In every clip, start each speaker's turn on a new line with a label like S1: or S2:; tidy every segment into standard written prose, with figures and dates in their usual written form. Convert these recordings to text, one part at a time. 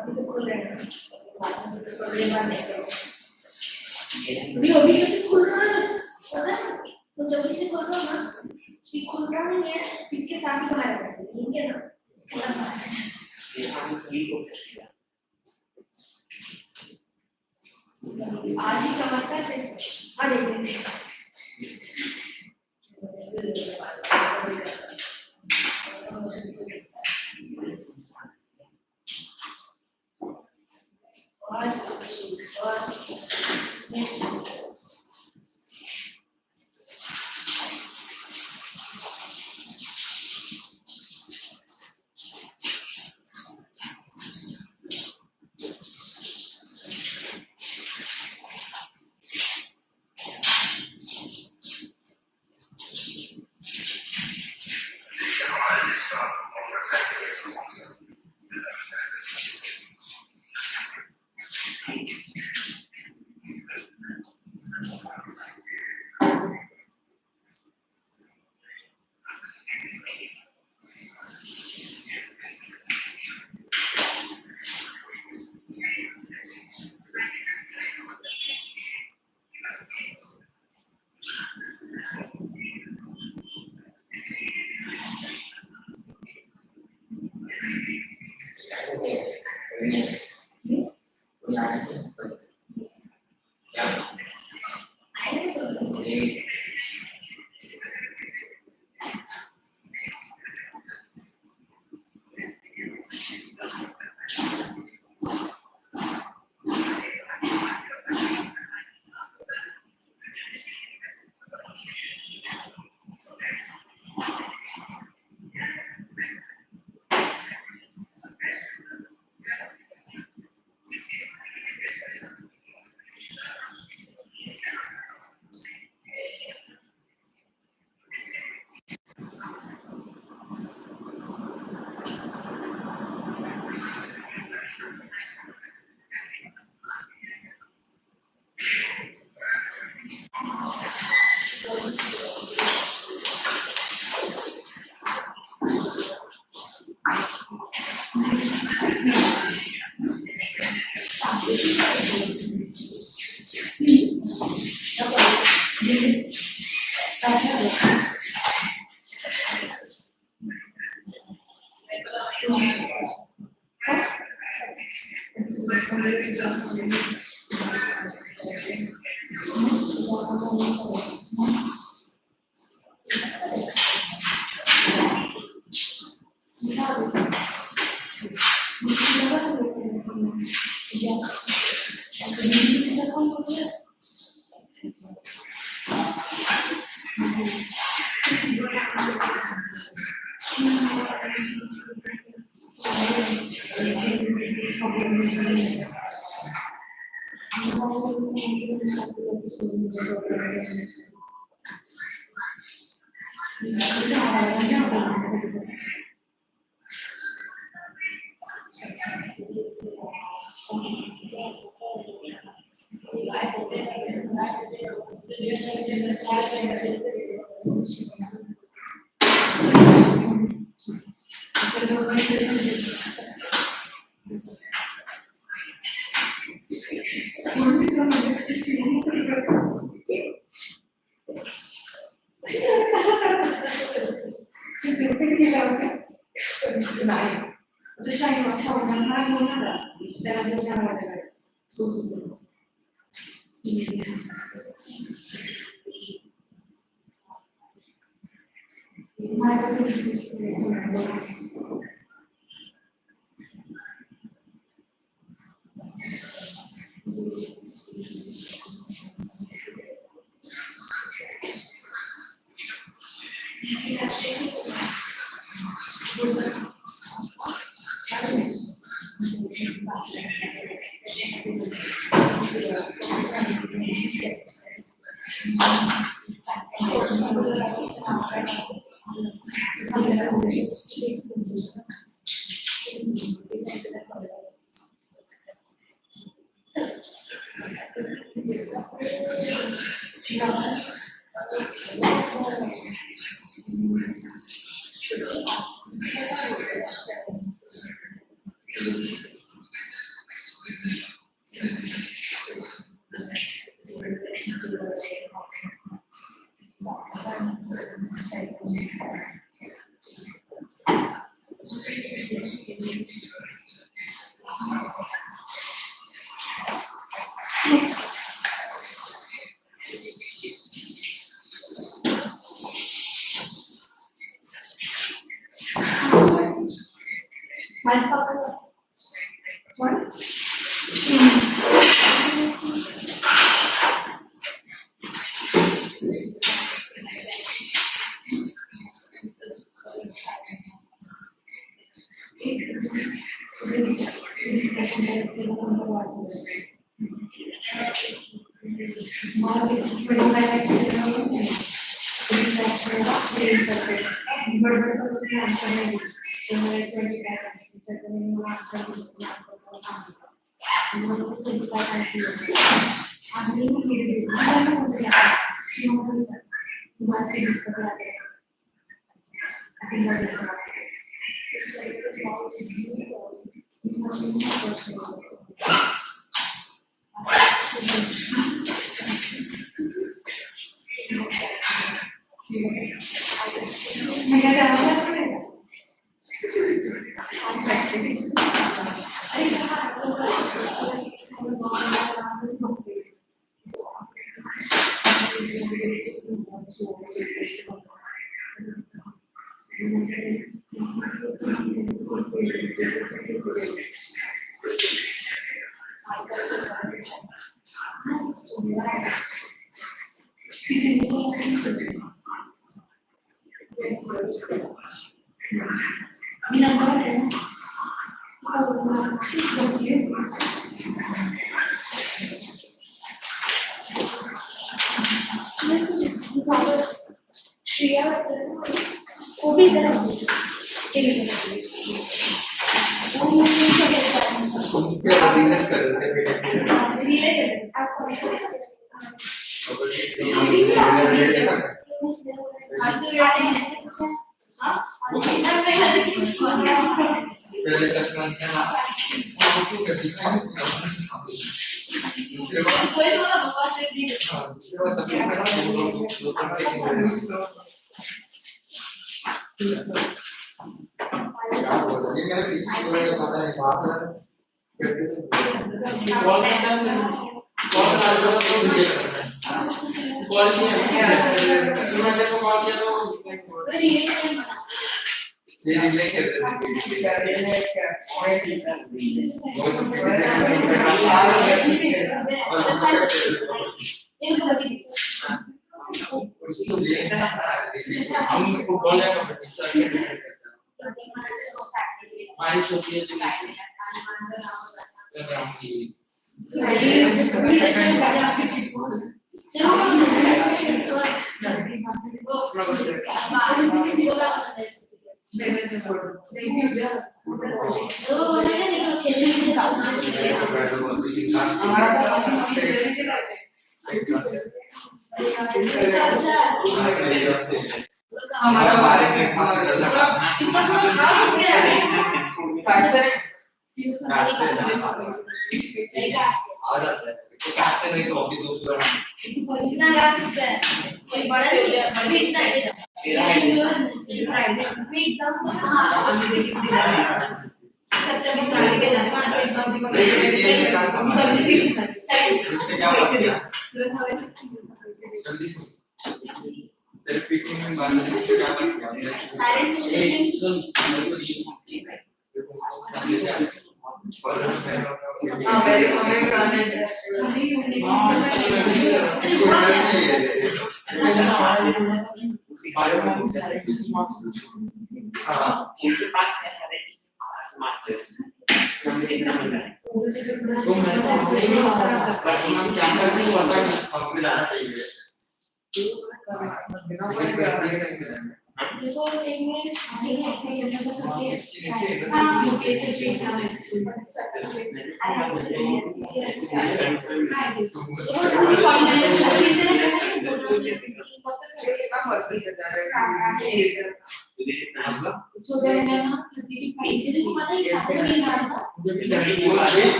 S1: अभी तो खुल रहा है अभी कैसे खुल रहा है पता है तो जब इसे खोल रहा ना ये खुल रहा नहीं है इसके साथ ही बाहर आ जाता है ठीक है ना इसके साथ बाहर आ जाता है आज ही चमत्कार कैसे हाँ देख लेते हैं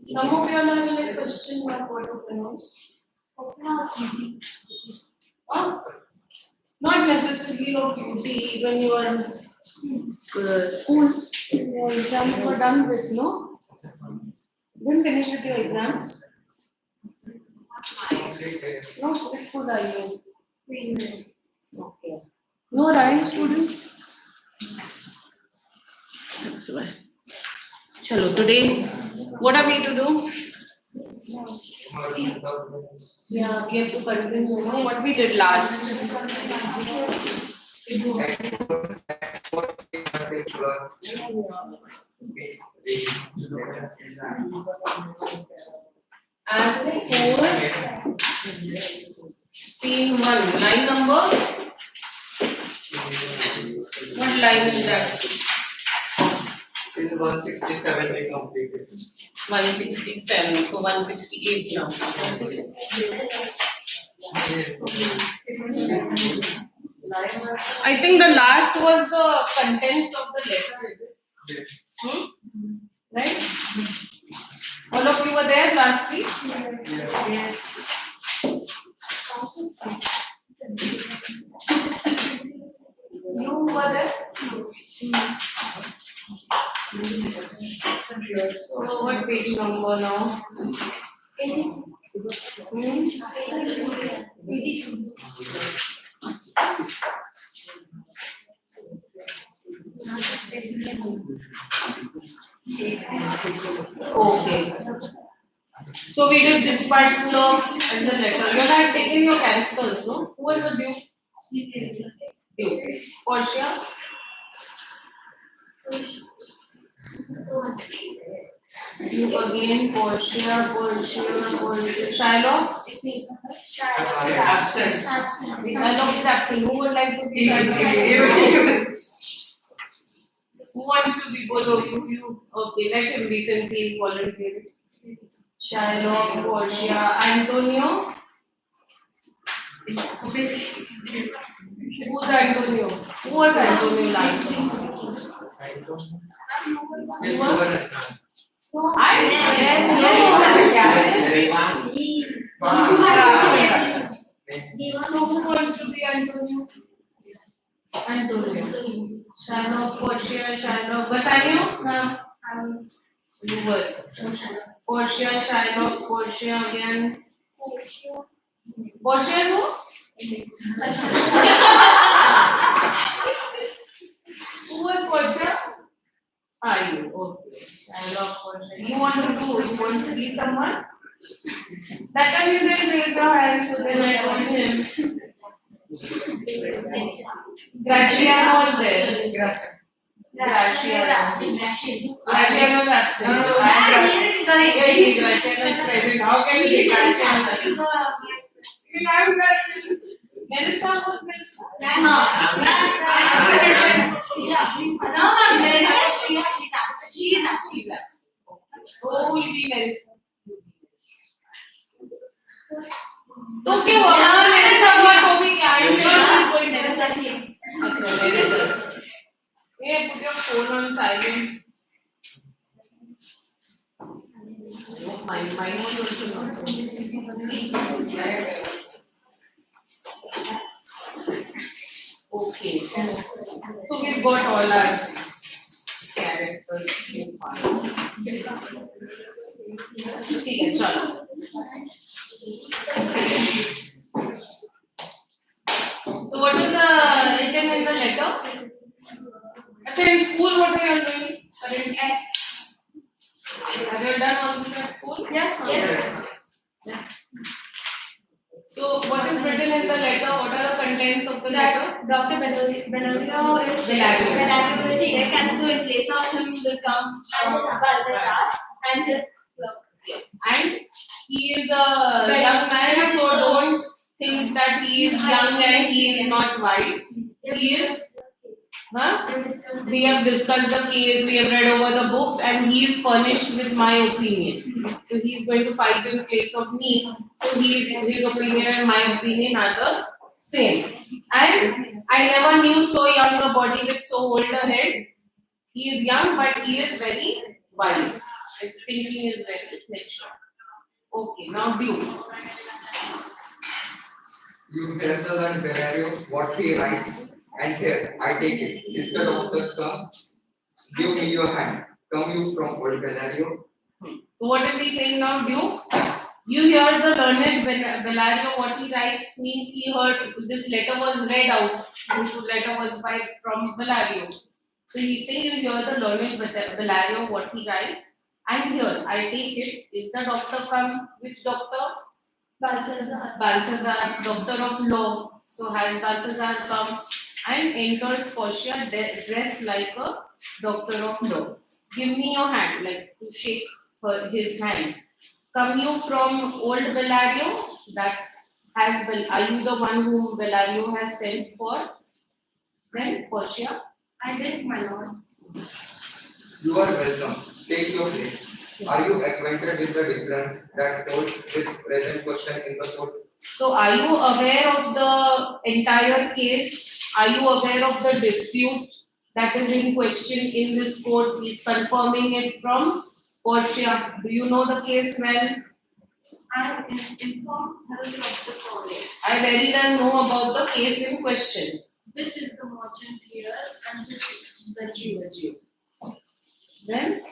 S2: Some of you are like question mark what to pronounce. Not necessarily of duty when you are in schools. Your exams were done with, no? When finish with your exams? No, which school are you? Okay. No Ryan students? That's why. Chalo, today, what are we to do? Yeah, we have to continue what we did last. And 4, scene 1, line number. What line is that?
S3: 167 we completed.
S2: 167, so 168 now. I think the last was the contents of the letter, is it?
S3: Yes.
S2: Right? All of you were there last week?
S3: Yes.
S2: You were there? So what page number now? Okay. So we did this particular and the letter. You had taken your characters, no? Who was with you? You. Portia? You again, Portia. Shiloh? Absent. Shiloh is absent. Who would like to be Shiloh? Who wants to be below you? Okay, let him be since he is volunteering. Shiloh, Portia, Antonio. Who's Antonio? Who was Antonio last week? Antonio? Antonio. Shylock, Portia, Shylock. Bassanio? You were. Portia, Shylock, Portia again. Portia who? Who was Portia? Are you? Okay. Shylock, Portia. You want to do? You want to be someone? That time you didn't raise your hand, so then I told him. Graciano was there. Graciano was absent. So I am Graciano is present. How can you say Graciano is absent? I am Graciano. Melissa was Melissa. She is absent. Who will be Melissa? तो क्या हुआ मेरे साथ हुआ तो भी क्या है अच्छा मेरे साथ ये put your phone on silent my phone also not okay so we've got all our characters so far ठीक है चलो So what is written in the letter? Okay, in school what are you doing currently? Have you done all this at school? Yes. So what is written in the letter? What are the contents of the letter?
S1: Dr. Benario is sick, and so in place of him will come Balthazar and his
S2: Yes. And he is a young man, so don't think that he is young and he is not wise. He is. We have discussed the case, we have read over the books, and he is furnished with my opinion. So he is going to fight in place of me. So his opinion and my opinion are the same. And I never knew so young a body with so old a head. He is young, but he is very wise. His thinking is very mature. Okay, now Duke.
S3: You tell the learned Benario what he writes, and here I take it. Is the doctor come? Give me your hand. Come you from old Benario.
S2: So what is he saying now, Duke? You hear the learned Benario, what he writes means he heard this letter was read out. This letter was from Benario. So he's saying you hear the learned Benario, what he writes. And here, I take it, is the doctor come? Which doctor? Balthazar, doctor of law. So has Balthazar come and enters Portia dressed like a doctor of law. Give me your hand, like to shake his hand. Come you from old Bellario? That has are you the one whom Bellario has sent for? Then Portia.
S1: I did, my lord.
S3: You are welcome. Take your place. Are you acquainted with the difference that holds this present question in the court?
S2: So, are you aware of the entire case? Are you aware of the dispute that is in question in this court? He is confirming it from Portia. Do you know the case well?
S1: I am informed of the court.
S2: I very well know about the case in question.
S1: Which is the merchant here and which is the Jew?
S2: Then?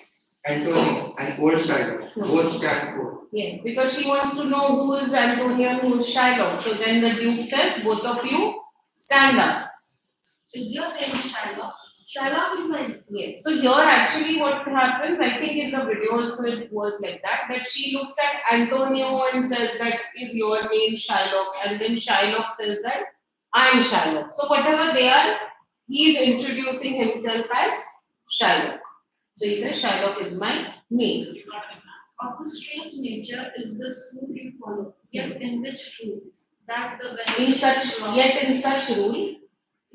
S3: Antonio and old Shylock both stand for.
S2: Yes, because she wants to know who is Antonio and who is Shylock. So then the Duke says, both of you stand up.
S1: Is your name Shylock? Shylock is my name.
S2: Yes. So here actually what happens, I think in the video also it was like that she looks at Antonio and says that is your name Shylock, and then Shylock says that I am Shylock. So whatever they are, he is introducing himself as Shylock. So he says Shylock is my name.
S1: Of a strange nature is the rule you follow, yet in which rule that the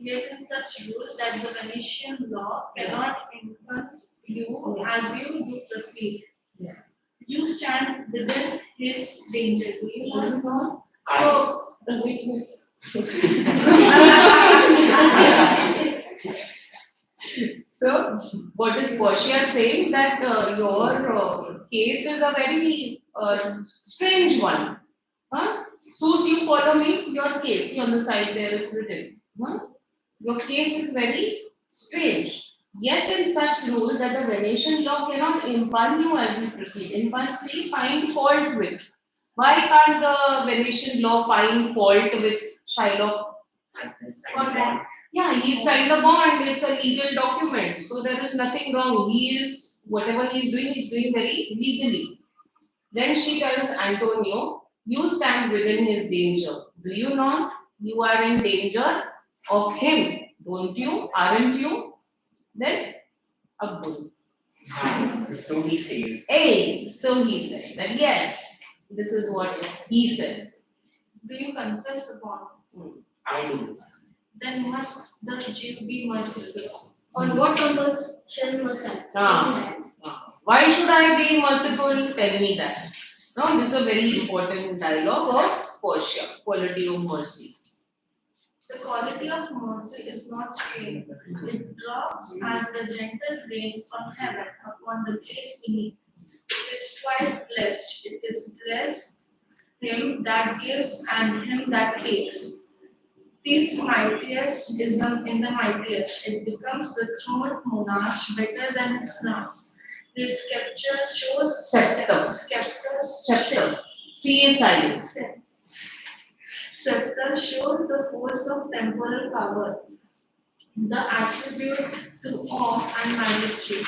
S2: Yet in such rule
S1: that the Venetian law cannot influence you as you do proceed.
S2: Yeah.
S1: You stand within his danger. Do you learn more?
S2: So the witness. So what is Portia saying that your case is a very strange one. Suit you follow means your case. See on the side there it's written. Your case is very strange. Yet in such rule that the Venetian law cannot impugn you as you proceed. Impugn, see, find fault with. Why can't the Venetian law find fault with Shylock? Yeah, he signed the bond, it's a legal document. So there is nothing wrong. Whatever he's doing very legally. Then she tells Antonio, you stand within his danger. Do you not? You are in danger of him. Don't you? Aren't you? Then Abdul.
S4: So he says.
S2: So he says that yes, this is what he says.
S1: Do you confess the bond?
S4: I do.
S1: Then must the Jew be merciful? On what compulsion must
S2: Ah. Why should I be merciful? Tell me that. Now, this is a very important dialogue of Portia, quality of mercy.
S1: The quality of mercy is not strained. It drops as the gentle rain from heaven upon the place beneath. It is twice blessed. It is blessed him that gives and him that takes. This mightiest is in the mightiest. It becomes the throned monarch better than his crown. This scepter shows
S2: Scepter.
S1: Scepter.
S2: C is silent.
S1: Scepter shows the force of temporal power, the attribute to awe and majesty,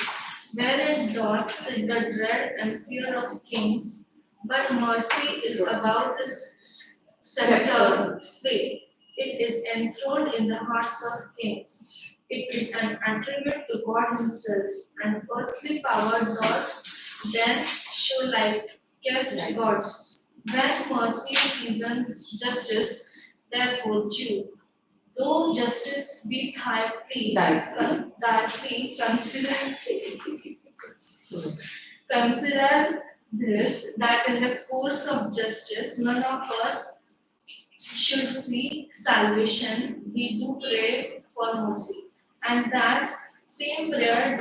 S1: where it doth sit the dread and fear of kings, but mercy is above this scepter sway. It is enthroned in the hearts of kings. It is an attribute to God Himself, and earthly power doth then show like cast gods. When mercy seasons justice, therefore Jew, though justice be thy plea, consider this, that in the course of justice none of us should seek salvation, we do pray for mercy. And that same prayer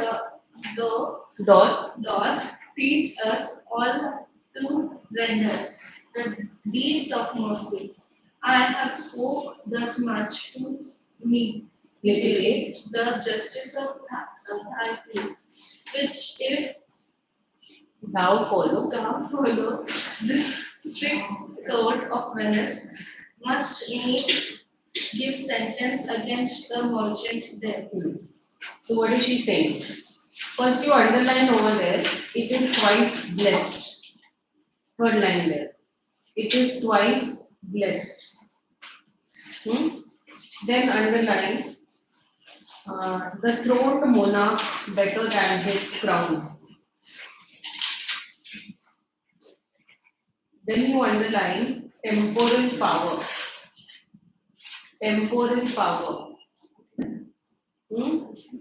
S1: doth teach us all to render the deeds of mercy. I have spoke thus much to me, mitigate the justice of thy plea, which if
S2: Thou follow.
S1: this strict court of Venice must needs give sentence against the merchant there.
S2: So what is she saying? First you underline over there, it is twice blessed. Third line there. It is twice blessed. Then underline the throned monarch better than his crown. Then you underline temporal power. Temporal power.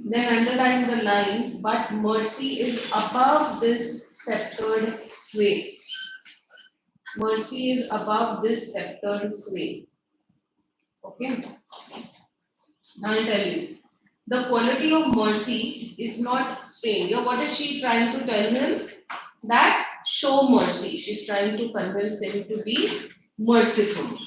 S2: Then underline the line, but mercy is above this sceptered sway. Mercy is above this sceptered sway. Okay. Now I'll tell you. The quality of mercy is not strained. What is she trying to tell him? That show mercy. She's trying to convince him to be merciful.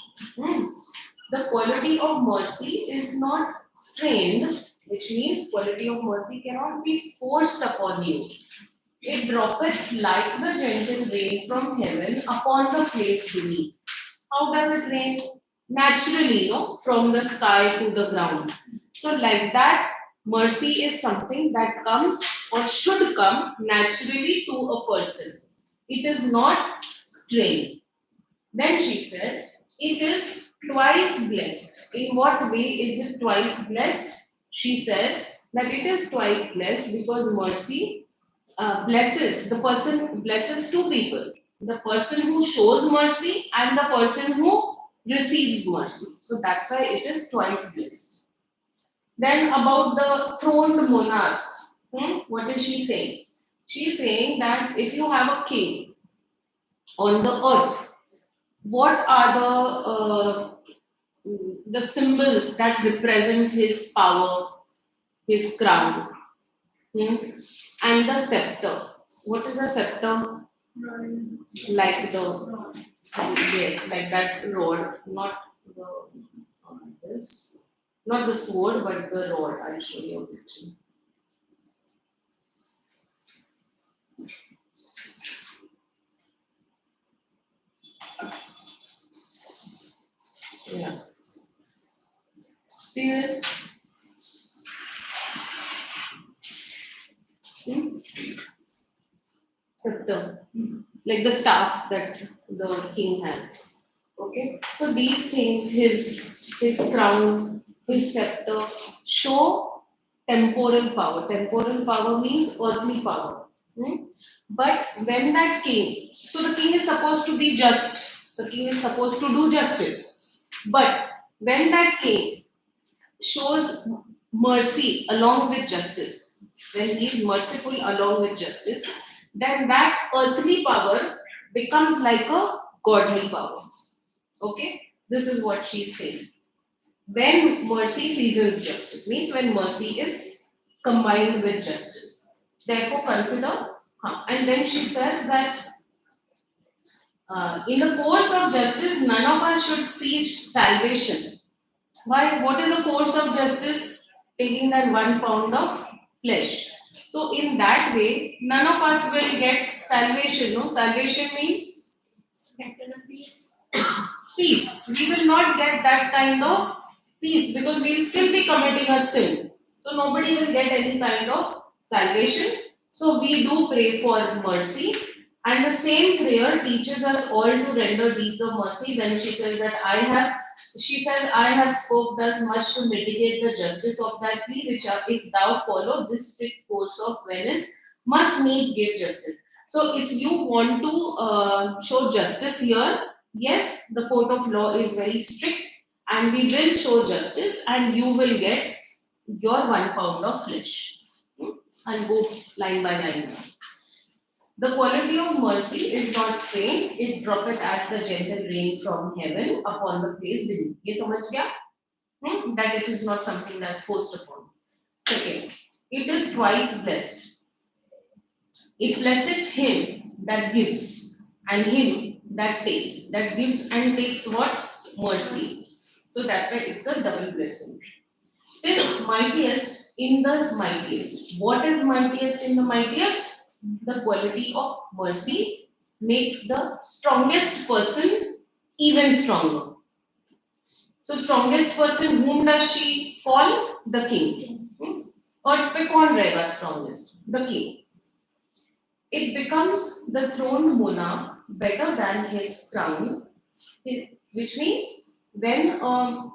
S2: The quality of mercy is not strained, which means quality of mercy cannot be forced upon you. It droppeth like the gentle rain from heaven upon the place beneath. How does it rain? Naturally, from the sky to the ground. So like that, mercy is something that comes or should come naturally to a person. It is not strained. Then she says, it is twice blessed. In what way is it twice blessed? She says that it is twice blessed because mercy blesses, the person blesses two people. The person who shows mercy and the person who receives mercy. So that's why it is twice blessed. Then about the throned monarch, what is she saying? She is saying that if you have a king on the earth, what are the symbols that represent his power, his crown, and the scepter? What is a scepter? like the yes, like that rod, not the this, not the sword, but the rod. I'll show you a picture. Yeah. See this? Hmm? Scepter, like the staff that the king has. Okay, so these things, his crown, his scepter, show temporal power. Temporal power means earthly power. Hmm? But when that king, so the king is supposed to be just, the king is supposed to do justice. But when that king shows mercy along with justice, when he is merciful along with justice, then that earthly power becomes like a godly power. Okay, this is what she's saying. When mercy seasons justice, means when mercy is combined with justice. Therefore, consider, and then she says that in the course of justice, none of us should seek salvation. Why? What is the course of justice? Taking that 1 pound of flesh. So, in that way, none of us will get salvation. No, salvation means peace. We will not get that kind of peace because we will still be committing a sin. So nobody will get any kind of salvation. So we do pray for mercy. And the same prayer teaches us all to render deeds of mercy. Then she says that she says, I have spoke thus much to mitigate the justice of thy plea, which if thou follow this strict course of Venice, must needs give justice. So if you want to show justice here, yes, the court of law is very strict and we will show justice and you will get your 1 pound of flesh. I'll go line by line. The quality of mercy is not strained, it droppeth as the gentle rain from heaven upon the place beneath. Ye samajh gaya? That it is not something that's forced upon. Second, it is twice blessed. It blesseth him that gives and him that takes. That gives and takes what? Mercy. So that's why it's a double blessing. It is mightiest in the mightiest. What is mightiest in the mightiest? The quality of mercy makes the strongest person even stronger. So strongest person, whom does she call? The king. और पे कौन रहेगा strongest? The king. It becomes the throned monarch better than his crown, which means when a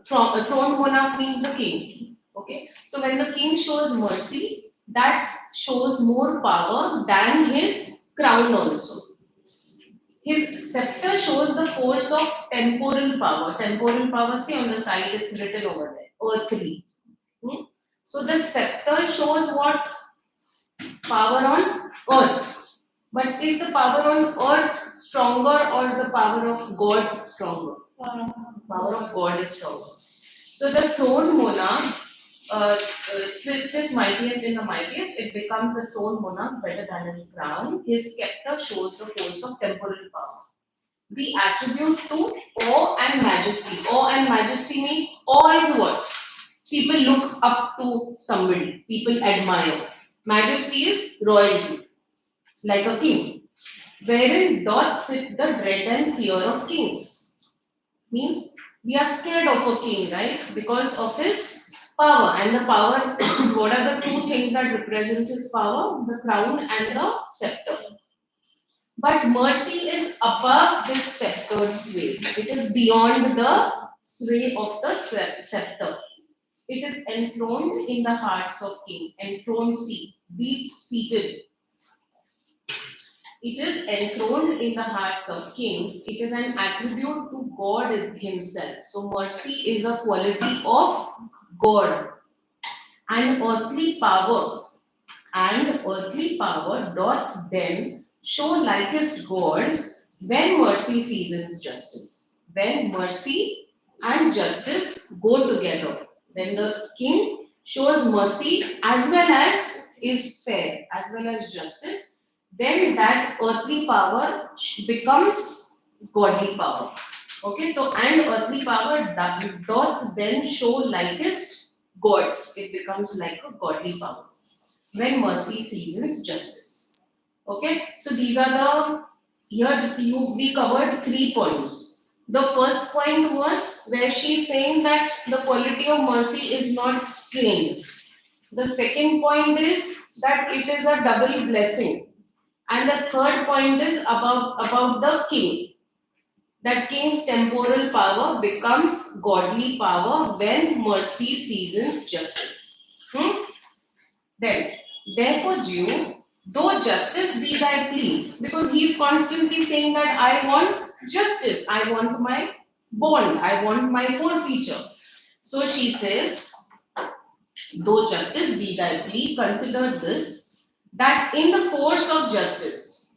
S2: throned monarch means the king. Okay, so when the king shows mercy, that shows more power than his crown also. His scepter shows the force of temporal power. Temporal power, see on the side, it's written over there, earthly. So the scepter shows what? Power on earth. But is the power on earth stronger or the power of God stronger? Power of God is stronger. So the throne monarch, it is mightiest in the mightiest, it becomes a throne monarch better than his crown. His scepter shows the force of temporal power. The attribute to awe and majesty. Awe and majesty means awe is what? People look up to somebody, people admire. Majesty is royalty, like a king. Wherein doth sit the dread and fear of kings. Means we are scared of a king, right? Because of his power. And the power, what are the two things that represent his power? The crown and the scepter. But mercy is above this sceptered sway. It is beyond the sway of the scepter. It is enthroned in the hearts of kings. Enthroned, see, deep seated. It is enthroned in the hearts of kings. It is an attribute to God Himself. So, mercy is a quality of God. And earthly power doth then show likest gods when mercy seasons justice. When mercy and justice go together. When the king shows mercy as well as is fair, as well as justice, then that earthly power becomes godly power. Okay, so and earthly power doth then show likest gods. It becomes like a godly power when mercy seasons justice. Okay, so these are the we covered 3 points. The first point was where she's saying that the quality of mercy is not strained. The second point is that it is a double blessing. And the third point is about the king. That king's temporal power becomes godly power when mercy seasons justice. Then, therefore, Jew, though justice be thy plea, because he is constantly saying that I want justice, I want my bond, I want my forfeiture. So she says, though justice be thy plea, consider this, that in the course of justice,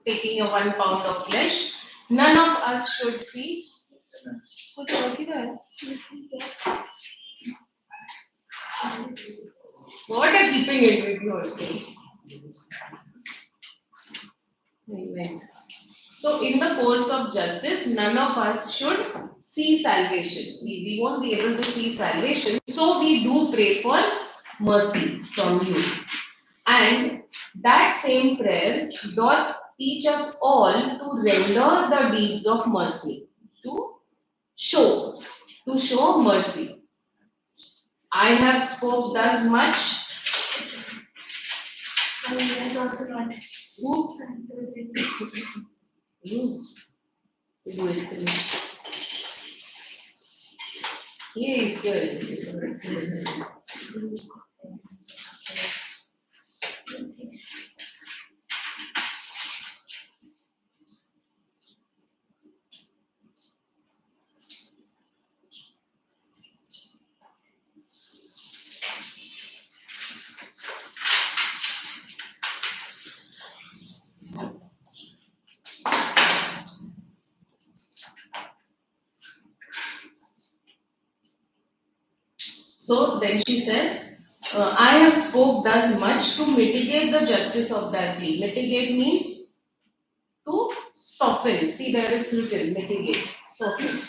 S2: taking your 1 pound of flesh, none of us should see. What are keeping it with you or saying? So, in the course of justice, none of us should see salvation. We won't be able to see salvation. So, we do pray for mercy from you. And that same prayer doth teach us all to render the deeds of mercy, to show mercy. I have spoke thus much. Oops. You do it finish. He is good. So then she says, I have spoke thus much to mitigate the justice of thy plea. Mitigate means to soften. See there it's written, mitigate, soften.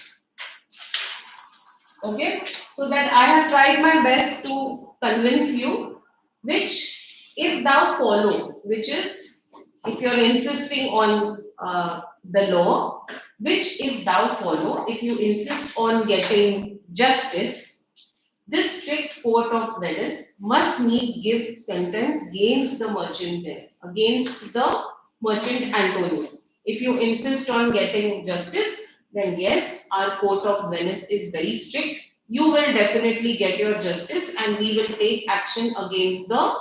S2: Okay, so that I have tried my best to convince you, which if thou follow, which is if you're insisting on the law, which if thou follow, if you insist on getting justice, this strict court of Venice must needs give sentence against the merchant there, against the merchant Antonio. If you insist on getting justice, then yes, our court of Venice is very strict. You will definitely get your justice and we will take action against the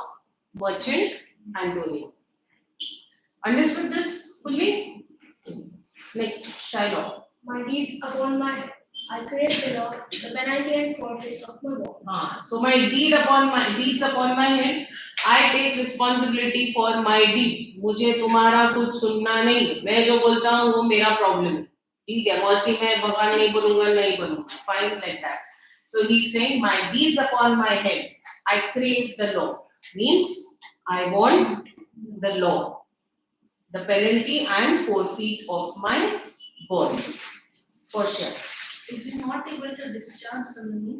S2: merchant Antonio. Understood this fully? Next, Shiloh.
S5: My deeds upon my, I crave the law, the penalty and forfeit of my war.
S2: So my deeds upon my head, I take responsibility for my deeds. मुझे तुम्हारा कुछ सुनना नहीं, मैं जो बोलता हूँ वो मेरा प्रॉब्लम है. ठीक है, मौसी मैं भगवान नहीं बनूंगा, नहीं बनूंगा. Fine like that. So he's saying my deeds upon my head, I crave the law. Means I want the law, the penalty and forfeit of my bond. For sure.
S1: Is he not able to discharge the money?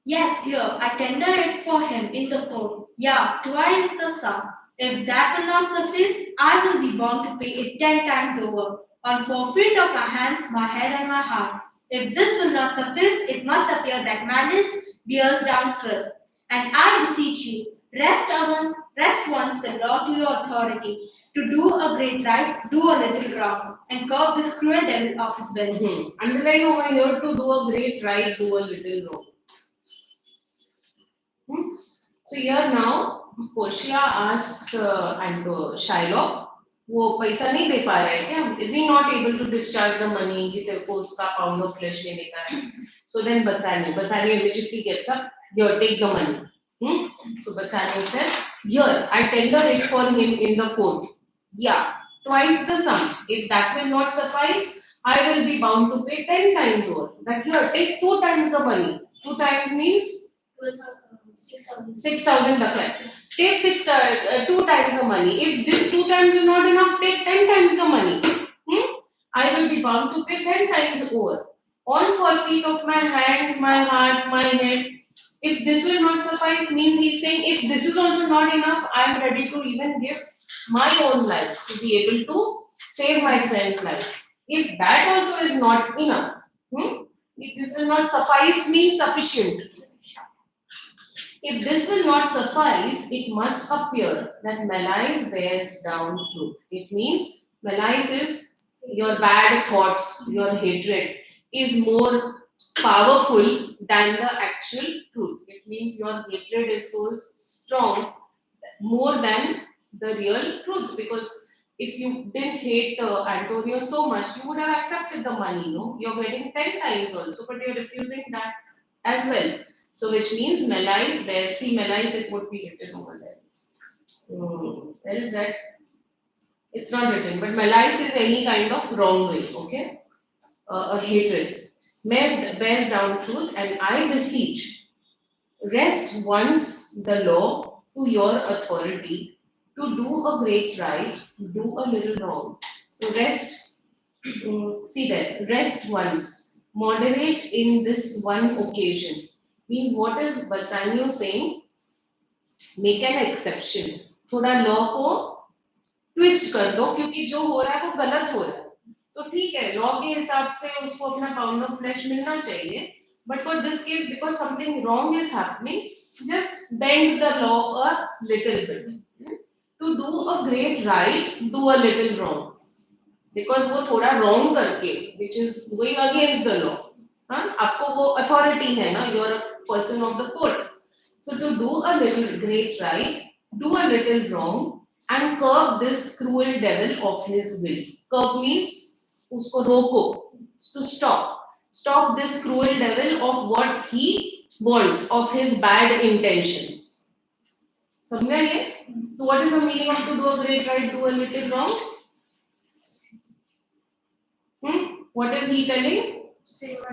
S5: Yes, here, I tender it for him in the court. Yeah, twice the sum. If that will not suffice, I will be bound to pay it 10 times over, on forfeit of my hands, my head, and my heart. If this will not suffice, it must appear that malice bears down truth. And I beseech you, rest once the law to your authority. To do a great right, do a little wrong, and curb this cruel devil of his belly.
S2: Underline over here, to do a great right, do a little wrong. So here now, Portia asks Shiloh, वो पैसा नहीं दे पा रहा है क्या? Is he not able to discharge the money कि तेरे को उसका pound of flesh लेने का है? So then Bassanio immediately gets up, here take the money. So Bassanio says, here I tender it for him in the court. Yeah, twice the sum. If that will not suffice, I will be bound to pay 10 times over. But here, take 2 times the money. 2 times means 6,000 dakh. Take 2 times the money. If this 2 times is not enough, take 10 times the money. I will be bound to pay 10 times over. All forfeit of my hands, my heart, my head. If this will not suffice, means he's saying if this is also not enough, I am ready to even give my own life to be able to save my friend's life. If that also is not enough, if this will not suffice, means sufficient. If this will not suffice, it must appear that malice bears down truth. It means malice is your bad thoughts, your hatred is more powerful than the actual truth. It means your hatred is so strong more than the real truth. Because if you didn't hate Antonio so much, you would have accepted the money. No, you're getting 10 times also, but you're refusing that as well. So which means malice bears, see malice, it would be written over there. Where is that? It's not written, but malice is any kind of wrong way, okay? A hatred. Bears down truth, and I beseech, rest once the law to your authority, to do a great right, do a little wrong. So rest, see there, rest once, moderate in this one occasion. Means what is Bassanio saying? Make an exception. थोड़ा law को twist कर दो क्योंकि जो हो रहा है वो गलत हो रहा है. तो ठीक है, लॉ के हिसाब से उसको अपना पाउंड ऑफ फ्लेश मिलना चाहिए. But for this case, because something wrong is happening, just bend the law a little bit. To do a great right, do a little wrong. Because वो थोड़ा wrong करके, which is going against the law. आपको वो authority है ना, you're a person of the court. So to do a little great right, do a little wrong, and curb this cruel devil of his will. Curb means उसको रोको, to stop. Stop this cruel devil of what he wants, of his bad intentions. समझा ये? So what is the meaning of to do a great right, do a little wrong? What is he telling? Save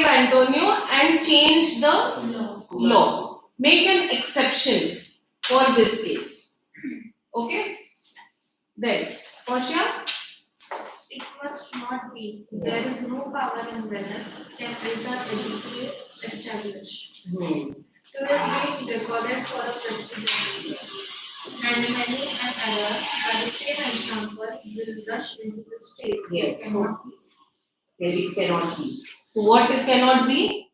S2: Antonio and change the law. Make an exception for this case. Okay? Then, Portia?
S1: It must not be. There is no power in Venice can alter a decree established. To have been recorded for a precedent, and many an error by the same example will rush into the state.
S2: Yes. It cannot be. So what it cannot be?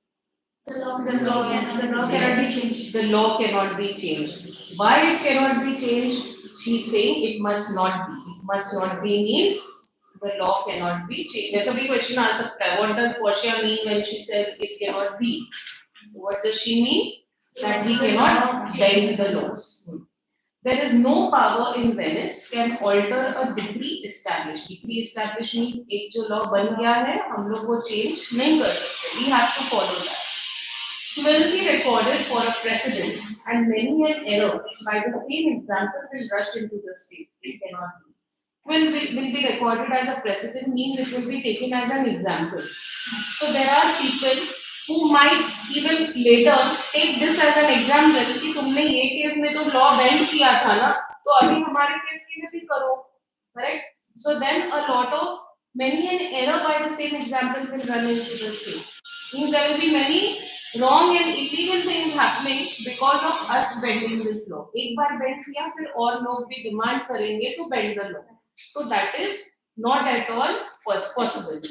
S5: The law cannot be changed.
S2: The law cannot be changed. Why it cannot be changed? She's saying it must not be. It must not be means the law cannot be changed. There's a big question आ सकता है. What does Portia mean when she says it cannot be? What does she mean? That we cannot bend the laws. There is no power in Venice can alter a decree established. Decree established means एक जो law बन गया है हम लोग वो change नहीं कर सकते. We have to follow that. It will be recorded for a precedent, and many an error by the same example will rush into the state. It cannot be. Will be recorded as a precedent means it will be taken as an example. So there are people who might even later take this as an example कि तुमने ये case में तो law bend किया था ना, तो अभी हमारे केस में भी करो, correct? So then a lot of many an error by the same example will run into the state. Means there will be many wrong and illegal things happening because of us bending this law. एक बार bend किया फिर और लोग भी demand करेंगे to bend the law. So that is not at all possible.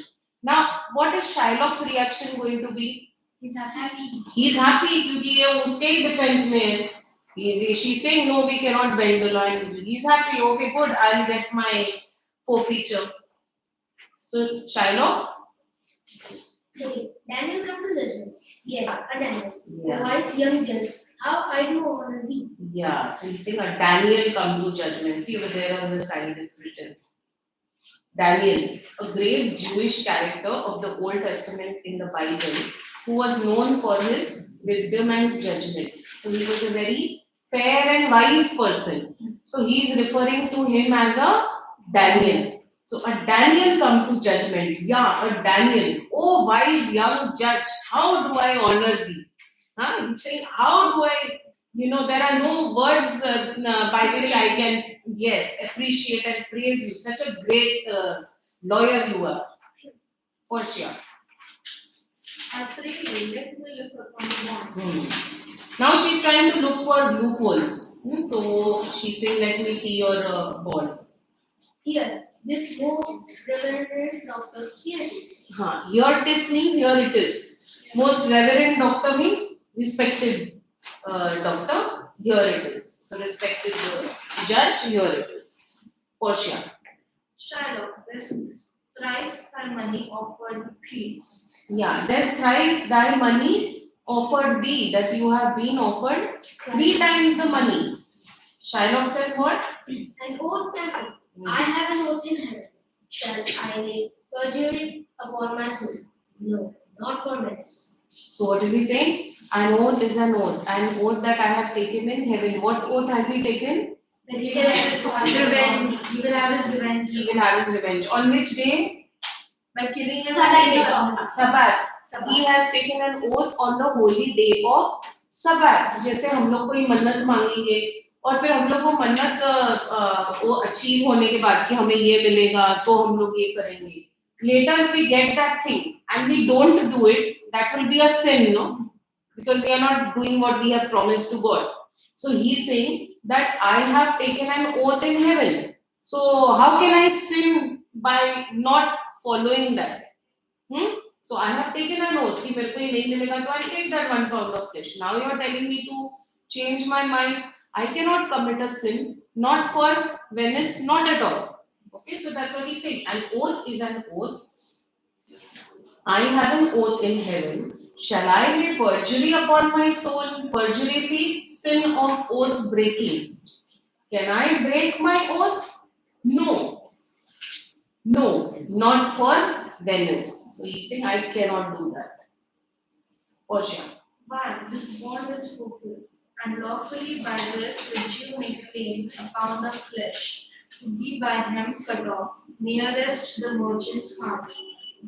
S2: Now, what is Shylock's reaction going to be?
S5: He's happy.
S2: He's happy क्योंकि ये उसके ही defense में है. She's saying no, we cannot bend the law, and he's happy. Okay, good. I'll get my forfeiture. So Shylock.
S5: Daniel come to judgment. Yeah, a Daniel.
S2: Yeah.
S5: A wise young judge. How I do want to be.
S2: Yeah, so he's saying a Daniel come to judgment. See over there on the side it's written. Daniel, a great Jewish character of the Old Testament in the Bible, who was known for his wisdom and judgment. So he was a very fair and wise person. So he is referring to him as a Daniel. So a Daniel come to judgment. Yeah, a Daniel. Oh, wise young judge, how do I honor thee? Huh? He's saying, how do I, there are no words by which I can, yes, appreciate and praise you. Such a great lawyer you are, for sure.
S1: Actually, let me look upon the bond.
S2: Now she's trying to look for loopholes. So she's saying, let me see your bond.
S5: Here, this most reverend doctor, here it is.
S2: Here it is means here it is. Most reverend doctor means respected doctor. Here it is. So respected judge. Here it is. For sure.
S1: Shylock, this thrice thy money offered thee.
S2: Yeah, there's thrice thy money offered thee, that you have been offered 3 times the money. Shylock says what?
S5: An oath taken. I have an oath in heaven. Shall I lay perjury upon my soul? No, not for menace.
S2: So what is he saying? An oath is an oath. An oath that I have taken in heaven. What oath has he taken?
S5: That he will revenge. He will have his revenge.
S2: He will have his revenge. On which day?
S5: By killing him
S2: Sabbath. He has taken an oath on the holy day of Sabbath. जैसे हम लोग कोई मन्नत मांगेंगे और फिर हम लोग वो मन्नत वो अचीव होने के बाद कि हमें ये मिलेगा तो हम लोग ये करेंगे. Later if we get that thing and we don't do it, that will be a sin, no? Because we are not doing what we have promised to God. So he is saying that I have taken an oath in heaven. So how can I sin by not following that? So I have taken an oath कि मेरे को ये नहीं मिलेगा तो I'll take that 1 pound of flesh. Now you are telling me to change my mind. I cannot commit a sin, not for Venice, not at all. Okay, so that's what he's saying. An oath is an oath. I have an oath in heaven. Shall I lay perjury upon my soul? Perjury, see, sin of oath breaking. Can I break my oath? No. No, not for Venice. So he's saying I cannot do that. For sure.
S1: But this bond is fulfilled, and lawfully by this the Jew may claim a pound of flesh to be by him cut off, nearest the merchant's heart.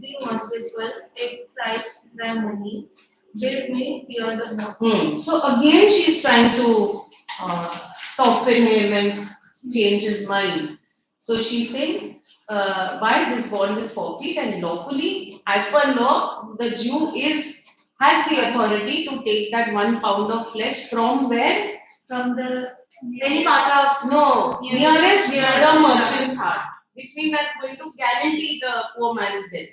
S1: Be merciful, take thrice thy money, bid me hear the bond.
S2: So again she's trying to soften him and change his mind. So she's saying, why this bond is forfeit and lawfully, as per law, the Jew has the authority to take that 1 pound of flesh from where?
S5: from the any part of
S2: Nearest the merchant's heart, which means that's going to guarantee the poor man's death.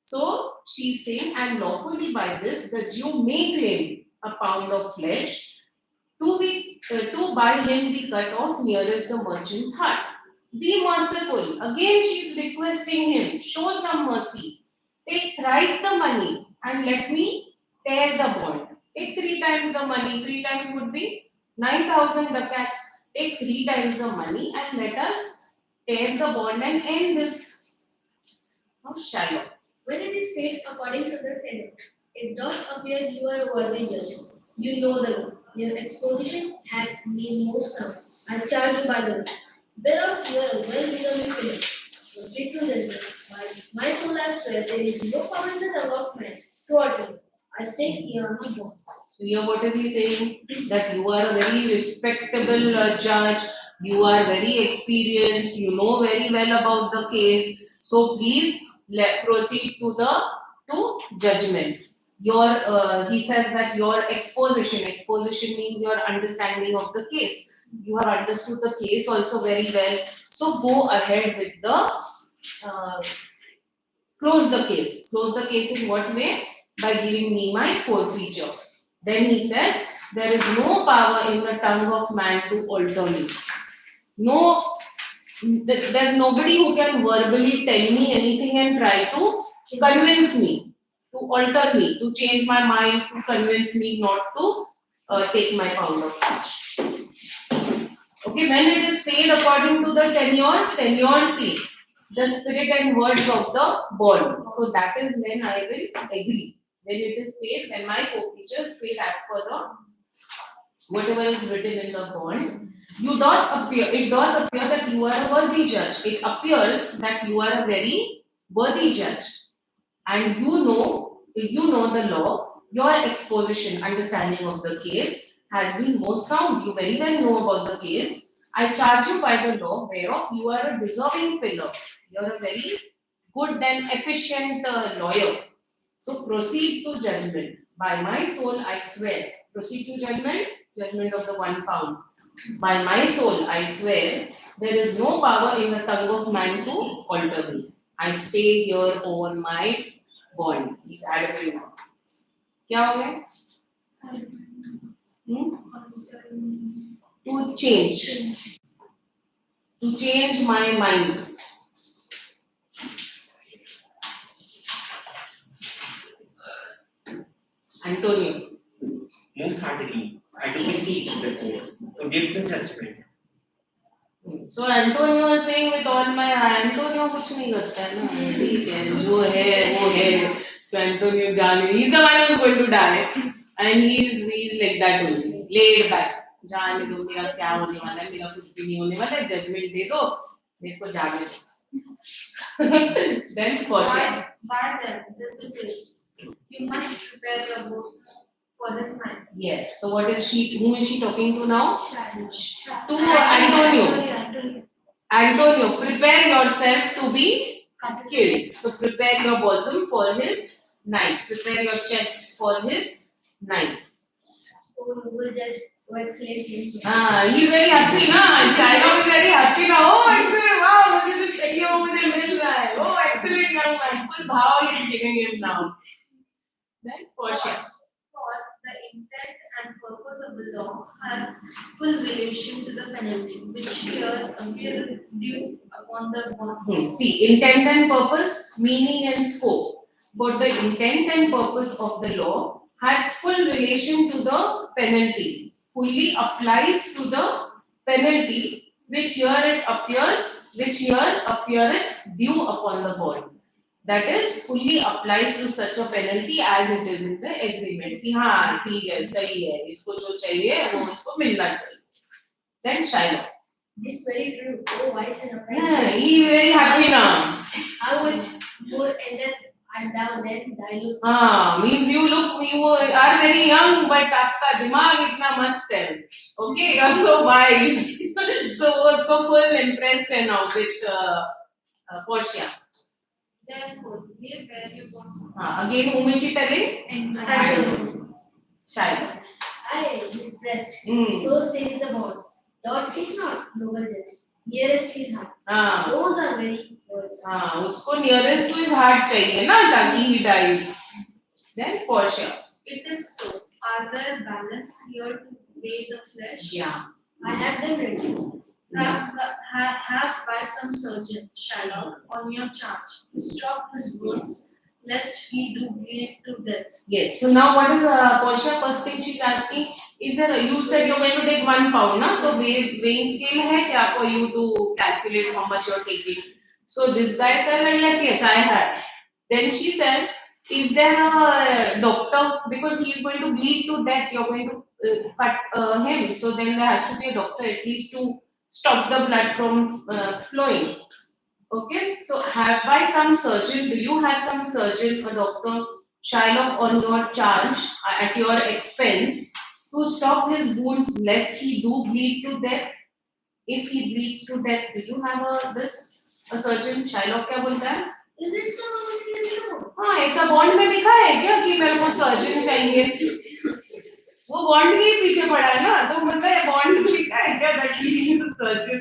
S2: So she's saying, and lawfully by this, the Jew may claim a pound of flesh to by him be cut off nearest the merchant's heart. Be merciful. Again, she's requesting him, show some mercy. Take thrice the money and let me tear the bond. Take 3 times the money. 3 times would be 9,000 ducats. Take 3 times the money and let us tear the bond and end this. How shallow.
S5: When it is paid according to the tenant, it does appear you are a worthy judge. You know the law. Your exposition had been most sound. I charge you by the law. Whereof you are well legally finished. Proceed to judgment. While my soul has swear, there is no power in the tongue of man to utter you. I stand here on a bond.
S2: So here what is he saying? That you are a very respectable judge, you are very experienced, you know very well about the case. So please proceed to judgment. He says that your exposition means your understanding of the case. You have understood the case also very well. So go ahead with the close the case. Close the case in what way? By giving me my forfeiture. Then he says, there is no power in the tongue of man to alter me. No, there's nobody who can verbally tell me anything and try to convince me, to alter me, to change my mind, to convince me not to take my pound of flesh. Okay, when it is paid according to the tenure see, the spirit and words of the bond. So that is when I will agree. When it is paid, when my forfeiture is paid as per the whatever is written in the bond, it doth appear that you are a worthy judge. It appears that you are a very worthy judge. And you know the law, your exposition, understanding of the case has been most sound. You very well know about the case. I charge you by the law whereof you are a deserving fellow. You are a very good and efficient lawyer. So proceed to judgment. By my soul, I swear. Proceed to judgment, judgment of the £1. By my soul, I swear, there is no power in the tongue of man to alter me. I stay here on my bond. He's adamant now. क्या हो गया? To change. To change my mind. Antonio.
S4: Most heartily, I do beseech the court to give the judgment.
S2: So Antonio is saying with all my heart. Antonio कुछ नहीं करता है ना. ठीक है, जो है वो है. So Antonio जाने. He's the one who's going to die, and he's like that only, laid back. जाने दो, मेरा क्या होने वाला है, मेरा कुछ भी नहीं होने वाला है. Judgment दे दो, मेरे को जाने दो. Then question.
S1: Why then this it is? You must prepare your books for this man.
S2: Yes. So what is she? Whom is she talking to now?
S5: To
S2: To Antonio. Antonio, prepare yourself to be killed. So prepare your bosom for his knife. Prepare your chest for his knife.
S5: will just go excellent.
S2: He's very happy ना. Shiloh is very happy ना. Oh, excellent! Wow, मुझे जो चाहिए वो मुझे मिल रहा है. Oh, excellent young man. Full भाव he is giving him now. Then Portia.
S1: For the intent and purpose of the law have full relation to the penalty, which here appear due upon the bond.
S2: See, intent and purpose, meaning and scope. But the intent and purpose of the law had full relation to the penalty, fully applies to the penalty, which here appeareth due upon the bond. That is, fully applies to such a penalty as it is in the agreement. कि हाँ ठीक है, सही है, इसको जो चाहिए वो उसको मिलना चाहिए. Then Shiloh.
S5: This very true. Oh, wise and upright.
S2: Yeah, he is very happy now.
S5: How much more ended and down then dilute.
S2: Means you are very young, but आपका दिमाग इतना मस्त है. Okay, you are so wise. So उसको full impressed है now with Portia.
S1: Therefore, give where you bosom.
S2: Again, whom is she telling?
S5: And
S2: Shiloh.
S5: I his breast.
S2: Hmm.
S5: So says the bond. Thou take not, noble judge. Nearest his heart. Those are very words.
S2: उसको nearest to his heart चाहिए ना, ताकि he dies. Then Portia.
S1: It is so. Are there balance here to weigh the flesh?
S2: Yeah.
S5: I have them ready.
S1: Have by some surgeon, Shiloh, on your charge, to stop his wounds, lest he do bleed to death.
S2: Yes. So now what is Portia? First thing she's asking, is there? You said you're going to take £1, na? So weighing scale hai kya for you to calculate how much you're taking? So this guy said, yes, I have. Then she says, is there a doctor? Because he is going to bleed to death. You're going to cut him. So then there has to be a doctor at least to stop the blood from flowing. Okay, so have by some surgeon, do you have some surgeon or doctor, Shiloh, on your charge at your expense to stop his wounds lest he do bleed to death? If he bleeds to death, do you have a surgeon? Shiloh क्या बोलता है?
S5: Is it so?
S2: हाँ, ऐसा bond में लिखा है क्या कि मेरे को सर्जन चाहिए? वो बॉन्ड के पीछे पड़ा है ना, तो मतलब ये बॉन्ड में लिखा है क्या that we need a surgeon?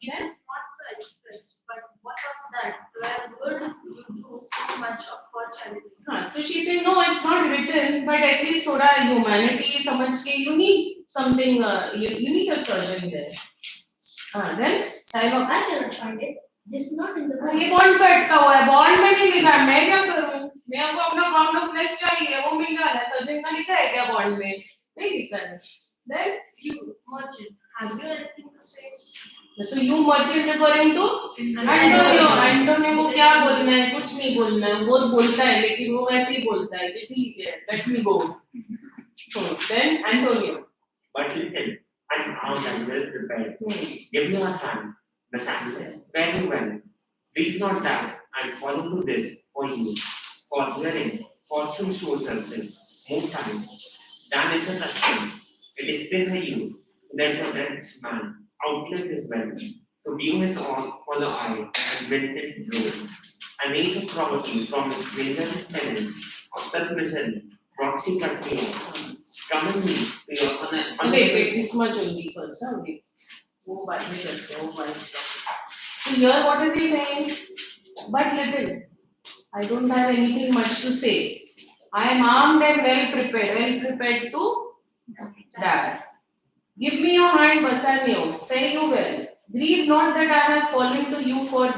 S1: It is not so expressed, but what of that? Where would you do so much for charity?
S2: So she says no, it's not written, but at least थोड़ा humanity समझ के you need something, you need a surgeon there. Then Shiloh.
S5: I cannot find it. This is not in the book.
S2: ये bond पे अटका हुआ है, bond में नहीं लिखा है, मैं क्या करूँ? मेरे को अपना पाउंड ऑफ फ्लेश चाहिए, वो मिल रहा है, सर्जन का लिखा है क्या बॉन्ड में? नहीं लिखा है. Then
S1: You merchant, have you anything to say?
S2: So you merchant referring to Antonio को क्या बोलना है? कुछ नहीं बोलना है, वो बोलता है लेकिन वो वैसे ही बोलता है कि ठीक है, let me go. Then Antonio.
S4: But little, and how then well prepared. Give me a hand. The son said, very well. Read not that, and follow to this for you, for hearing, fortune shows herself. more time than is a custom. It is still her use that the rich man outlive his wealth, to view his own follow eye and vintage glory. An age of poverty from its greater tenants of such misery, proxy country, coming me to your
S2: wait, this much only first, huh? Wait. वो बाद में करते हैं, वो बाद में करते हैं. So here what is he saying? But little, I don't have anything much to say. I am armed and well prepared to die. Give me your hand, Bassanio. Fare you well. Grieve not that I have fallen to you for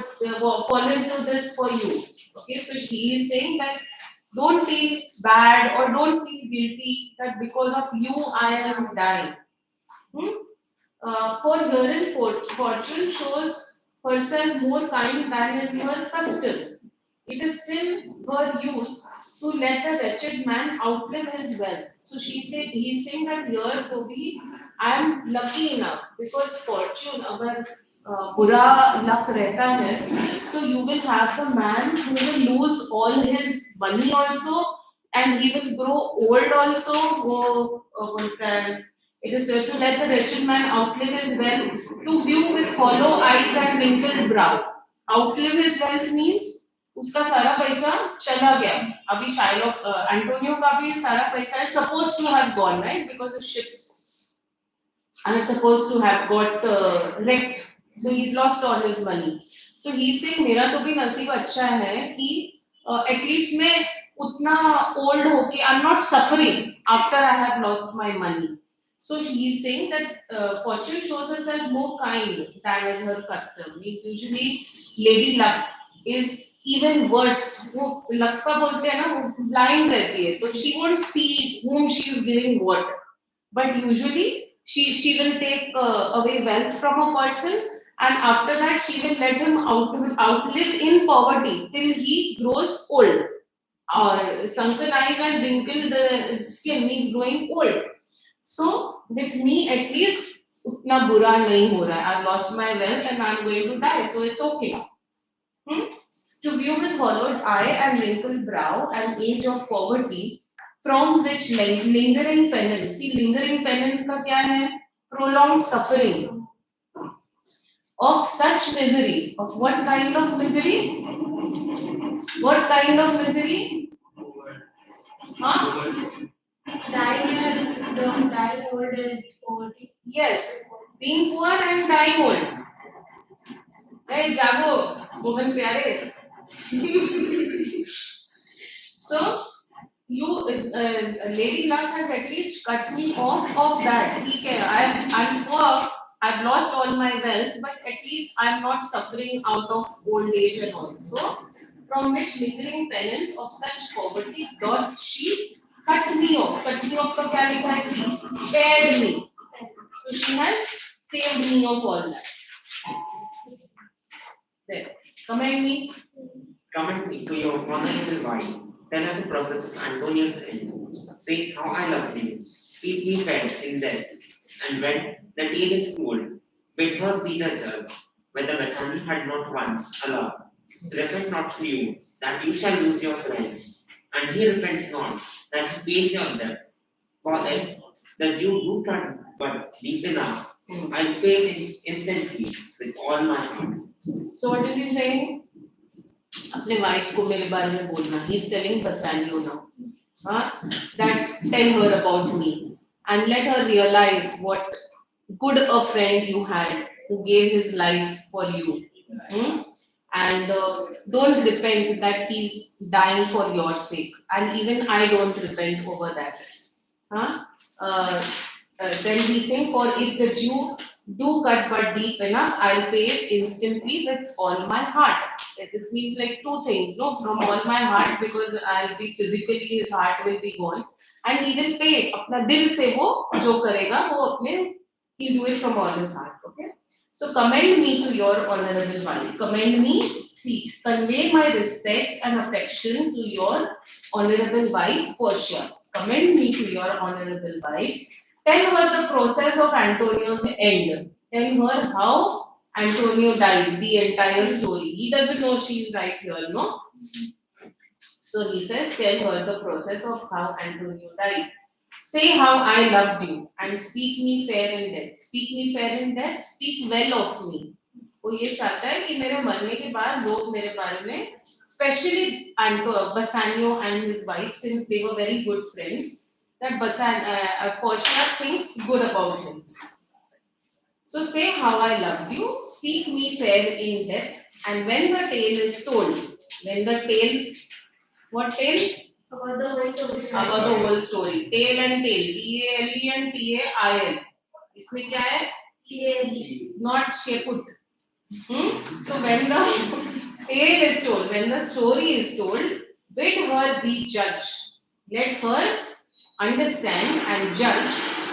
S2: fallen to this for you. Okay, so he is saying that don't feel bad or don't feel guilty that because of you I am dying. For herein fortune shows herself more kind than is her custom. It is still her use to let a wretched man outlive his wealth. So he is saying that here to be, I am lucky enough because fortune, अगर बुरा luck रहता है, so you will have the man who will lose all his money also, and he will grow old also. वो बोलता है, it is said to let the wretched man outlive his wealth, to view with hollow eyes and wrinkled brow. Outlive his wealth means उसका सारा पैसा चला गया. अभी Shylock Antonio का भी सारा पैसा है supposed to have gone, right? Because the ships are supposed to have got wrecked. So he's lost all his money. So he's saying मेरा तो भी नसीब अच्छा है कि at least मैं उतना old होके I'm not suffering after I have lost my money. So he's saying that fortune shows herself more kind than is her custom. Means usually lady luck is even worse. वो luck का बोलते हैं ना, वो blind रहती है, तो she won't see whom she is giving what. But usually she will take away wealth from a person, and after that she will let him outlive in poverty till he grows old. Or sunken eyes and wrinkled skin means growing old. So with me at least उतना बुरा नहीं हो रहा है. I've lost my wealth and I'm going to die, so it's okay. To view with hollowed eye and wrinkled brow, an age of poverty, from which lingering penance. See, lingering penance का क्या है? Prolonged suffering. Of such misery. Of what kind of misery? What kind of misery? Huh?
S5: Dying old and poverty.
S2: Yes, being poor and dying old. Hey, जागो, मोहन प्यारे. So, Lady Luck has at least cut me off of that. ठीक है, I'm poor, I've lost all my wealth, but at least I'm not suffering out of old age and all. So, from which lingering penance of such poverty doth she cut me off. Cut me off का क्या लिखा है? Spared me. So she has saved me of all that. There. Commend me.
S4: Commend me to your honorable wife. Tell her the process of Antonius end. Say how I love thee. Keep me fed in death. And when the tale is told, bid her be the judge. Whether Basani had not once allowed, repent not to you that you shall lose your friends. And he repents not that he pays your debt. For then the Jew do cut but deep enough. I'll pay it instantly with all my heart.
S2: So what is he saying? अपने wife को मेरे बारे में बोलना. He is telling Bassanio now. That tell her about me and let her realize what good a friend you had who gave his life for you. And don't repent that he's dying for your sake. And even I don't repent over that. Then he's saying, for if the Jew do cut but deep enough, I'll pay it instantly with all my heart. This means like two things, no? From all my heart, because I'll be physically, his heart will be gone, and he will pay it. अपना दिल से वो जो करेगा वो अपने, he'll do it from all his heart. Okay. So commend me to your honorable wife. Commend me. See, convey my respects and affection to your honorable wife, Portia. Commend me to your honorable wife. Tell her the process of Antonio's end. Tell her how Antonio died, the entire story. He doesn't know she's right here, no? So he says, tell her the process of how Antonio died. Say how I loved you and speak me fair in death. Speak me fair in death, speak well of me. वो ये चाहता है कि मेरे मरने के बाद लोग मेरे बारे में, especially Bassanio and his wife, since they were very good friends, that Portia thinks good about him. So say how I loved you, speak me fair in death, and when the tale is told, when the tale, what tale?
S5: About the whole story.
S2: About the whole story. Tale and tale. T-A-L-E and T-A-I-L. इसमें क्या है?
S5: Clearly.
S2: Not sheput. So when the tale is told, when the story is told, bid her be judge. Let her understand and judge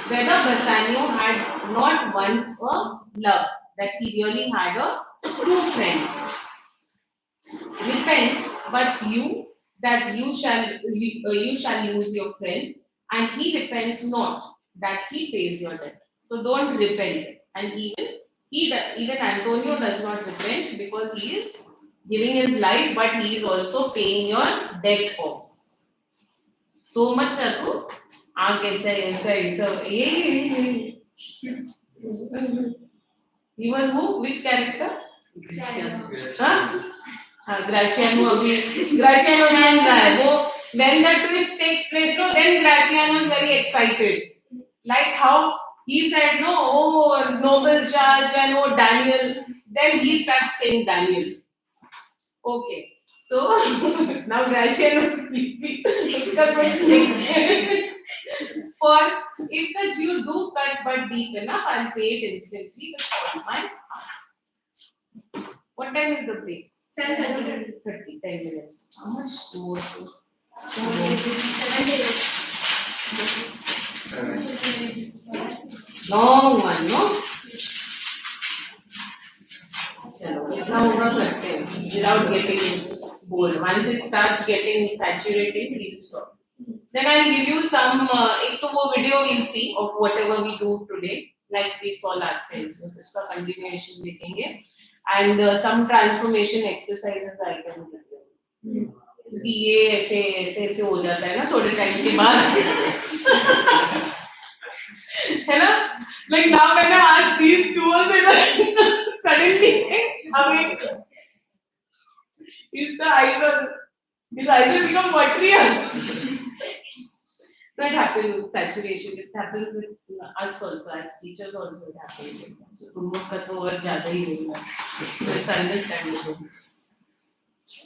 S2: whether Bassanio had not once a love, that he really had a true friend. Repent, but that you shall lose your friend, and he repents not, that he pays your debt. So don't repent. And even Antonio does not repent because he is giving his life, but he is also paying your debt off. So much to he was who? Which character? Huh? Graciano जान रहा है वो, when the twist takes place, no, then Graciano is very excited, like how he said no, oh noble judge and oh Daniel, then he starts saying Daniel. Okay, so now Graciano is sleepy. उसका कुछ नहीं for if the Jew do cut but deep enough, I'll pay it instantly with all my heart. What time is the break? 10 minutes. How much more? Long one, no? चलो इतना होगा करते हैं without getting bored. Once it starts getting saturated, we'll stop. Then I'll give you some. एक तो वो video we'll see of whatever we do today, like we saw last time. So इसका continuation देखेंगे. And some transformation exercises I can do. क्योंकि ये ऐसे हो जाता है ना थोड़े टाइम के बाद है ना, like now when I ask these two suddenly I mean his eyes become watery. That happens with saturation. It happens with us also, as teachers also it happens. So तुम लोग का तो और ज़्यादा ही होगा. So it's understandable.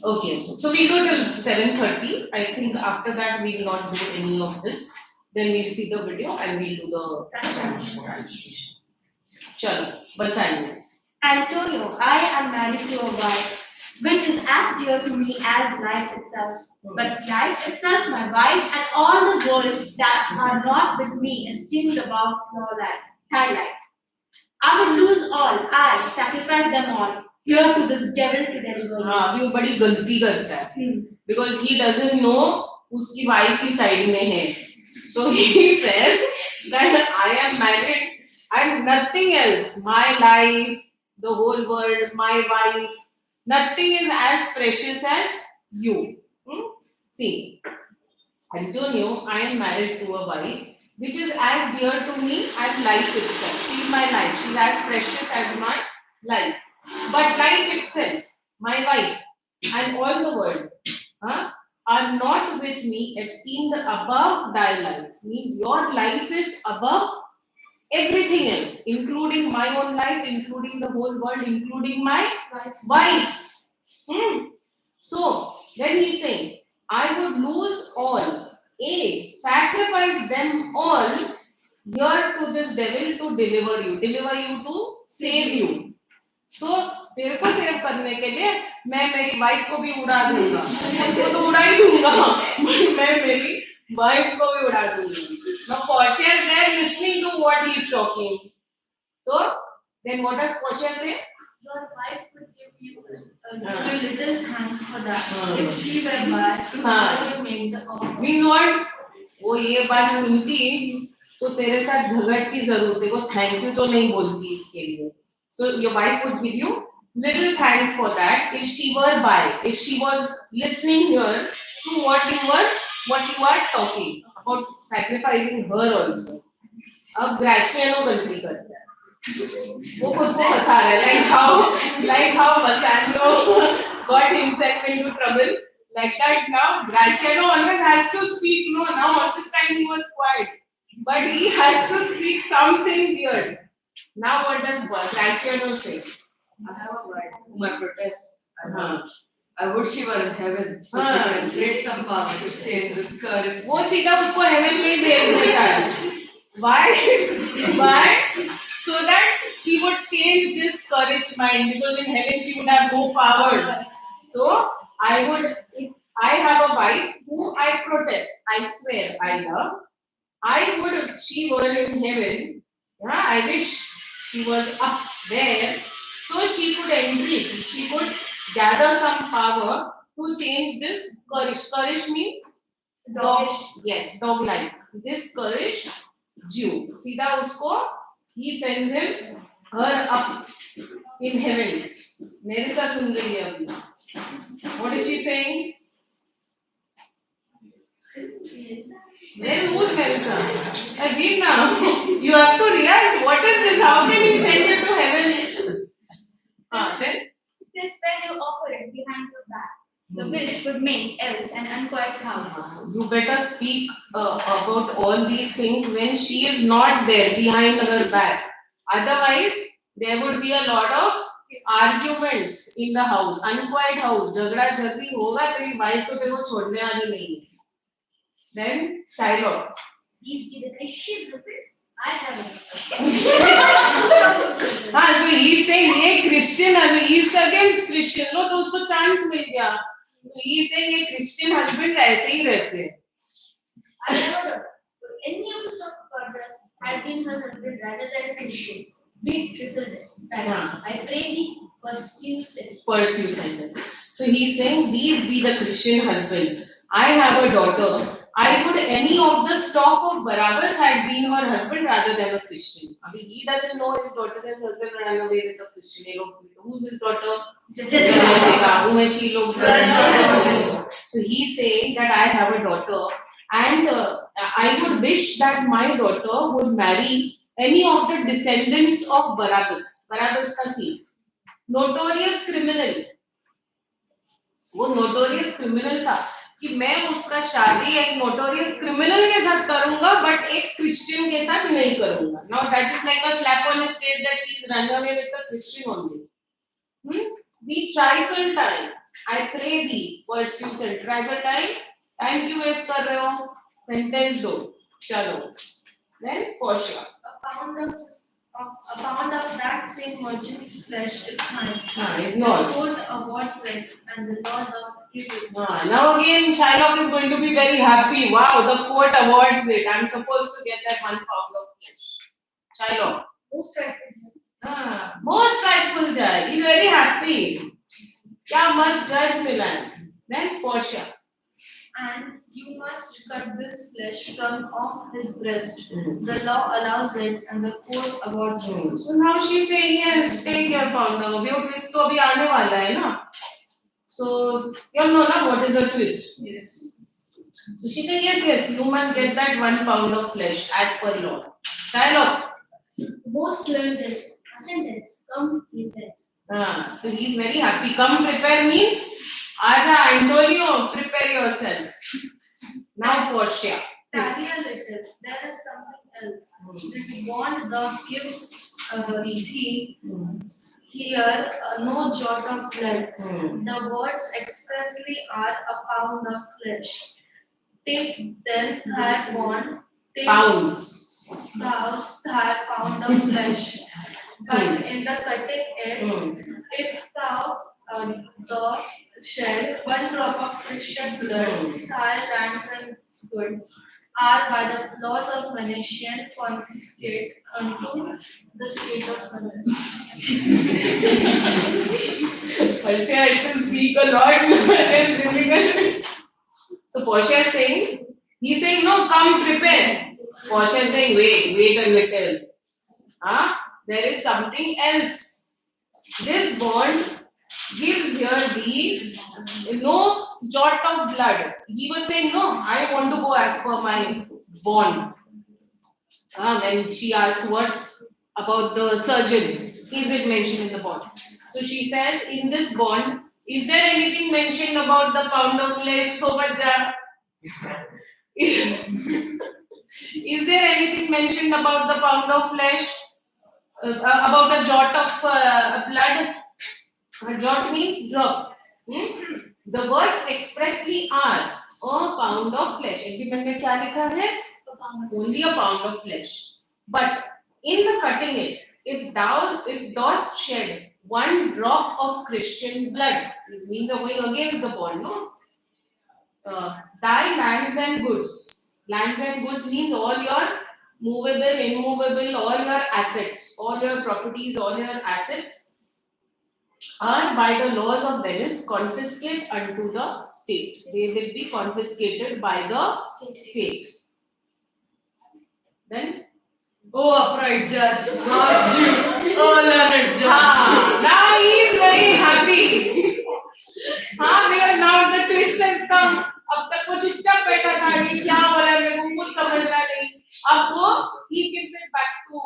S2: Okay, so we go till 7:30. I think after that we will not do any of this. Then we'll see the video and we'll do the translation. Chalo, Bassanio.
S5: Antonio, I am married to a wife, which is as dear to me as life itself. But life itself, my wife, and all the world that are not with me esteemed above your life, thy life. I would lose all, I sacrifice them all, here to this devil to deliver you.
S2: हाँ, अभी वो बड़ी गलती करता है. Because he doesn't know उसकी wife की side में है. So he says that I am married and nothing else, my life, the whole world, my wife, nothing is as precious as you. See, Antonio, I am married to a wife which is as dear to me as life itself. She is my life. She is as precious as my life. But life itself, my wife, and all the world are not with me esteemed above thy life. Means your life is above everything else, including my own life, including the whole world, including my wife. So then he's saying, I would lose all, sacrifice them all here to this devil to deliver you to save you. So तेरे को save करने के लिए मैं मेरी wife को भी उड़ा दूंगा, तो उड़ा ही दूंगा, मैं मेरी वाइफ को भी उड़ा दूंगी. Now Portia is there listening to what he is talking. So then what does Portia say?
S1: Your wife would give you a little thanks for that. If she were by, you make the offer.
S2: Means what? वो ये बात सुनती तो तेरे साथ झगड़ की जरूरत है, वो थैंक यू तो नहीं बोलती इसके लिए. So your wife would give you little thanks for that. If she were by, if she was listening here to what you are talking about, sacrificing her also. अब ग्रेशियनो गलती करता है वो खुद को फंसा रहा है like how Bassanio got himself into trouble like that. Now Graciano always has to speak. No, now all this time he was quiet, but he has to speak something weird. Now what does Graciano say?
S6: I have a right to my protest.
S2: हाँ.
S6: I would she were in heaven, so she can create some power to change this curse.
S2: वो सीधा उसको heaven में ही भेज देता है. Why? Why? So that she would change this currish mind, because in heaven she would have no powers. So if I have a wife who I protest, I swear I love, if she were in heaven, yeah, I wish she was up there, so she could entreat, she could gather some power to change this currish. Currish means dog. Yes, dog like. This currish Jew. सीधा उसको he sends him her up in heaven. मेरे साथ सुन रही है अभी. What is she saying? Where is Melissa? Read now. You have to react. What is this? How can he send you to heaven? Then?
S5: This when you offer it behind your back. The wish would make else an unquiet house.
S2: You better speak about all these things when she is not there behind her back. Otherwise, there would be a lot of arguments in the house. Unquiet house. झगड़ा झगड़ी होगा तेरी wife तो तेरे को छोड़ने वाली नहीं है. Then Shiloh.
S5: These be the Christian husbands. I have
S2: हाँ, so he is saying ये Christian husband, he is against Christian. No तो उसको chance मिल गया. He is saying ये Christian husbands ऐसे ही रहते हैं.
S5: I never heard any of the stuff about this. I've been her husband rather than a Christian. Be triple this. I pray thee, pursue sin.
S2: Pursue sin. So he is saying these be the Christian husbands. I have a daughter. I would any of the stock of Barabbas had been her husband rather than a Christian. I mean, he doesn't know his daughter has also run away with a Christian. Who's his daughter? Jessica. Whom has she looked at? So he's saying that I have a daughter, and I would wish that my daughter would marry any of the descendants of Barabbas. Barabbas ka seed. Notorious criminal. वो notorious criminal था. कि मैं उसका शादी एक notorious criminal के साथ करूंगा बट एक क्रिश्चियन के साथ नहीं करूंगा. Now that is like a slap on his face that she is running away with the Christian only. We trifle time I pray thee pursue and trifle time क्यों waste कर रहे हो. Sentence दो. चलो. Then Portia.
S1: A pound of that same virgin's flesh is mine.
S2: It's
S1: The
S2: yours.
S1: court awards it, and the Lord of giving.
S2: Now again, Shylock is going to be very happy. Wow, the court awards it. I'm supposed to get that 1 pound of flesh. Shylock. Most rightful judge. He's very happy. क्या मस्त judge मिला है. Then Portia.
S1: And you must cut this flesh from off his breast. The law allows it, and the court awards it.
S2: So now she's saying yes, take your pound now. वो twist तो अभी आने वाला है ना. So you know ना what is a twist?
S6: Yes.
S2: So she said yes, you must get that 1 pound of flesh as per law. Shylock.
S5: Most learned this sentence. Come prepare.
S2: So he's very happy. Come prepare means Aja, I told you, prepare yourself. Now Portia.
S1: Tarry a little. There is something else. This bond thou give thee here, no jot of blood. The words expressly are a pound of flesh. Take then thy bond. Take
S2: Pound.
S1: thou thy pound of flesh. But in the cutting it, if thou shed 1 drop of Christian blood, thy lands and goods are by the laws of Venetian confiscate unto the state of Venice.
S2: Portia has to speak a lot. It's difficult. So Portia is saying, he's saying no, come prepare. Portia is saying wait a little. There is something else. This bond gives here the no jot of blood. He was saying, no, I want to go as per my bond. When she asked what about the surgeon, is it mentioned in the bond? So she says, in this bond, is there anything mentioned about the pound of flesh? So much. Is there anything mentioned about the pound of flesh? About a jot of blood? A jot means drop. The words expressly are a pound of flesh. Agreement में क्या लिखा है? Only a pound of flesh. But in the cutting it, if dost shed one drop of Christian blood, it means you're going against the bond, no? Thy lands and goods means all your movable, immovable, all your assets, all your properties, all your assets are by the laws of Venice confiscated unto the state. They will be confiscated by the state. Then,
S6: Oh, upright judge, not you. Oh, learned judge.
S2: now he is very happy. Because now the twist has come. अब तक वो चुपचाप बैठा था, ये क्या हो रहा है, मेरे को कुछ समझ रहा नहीं. अब वो he gives it back to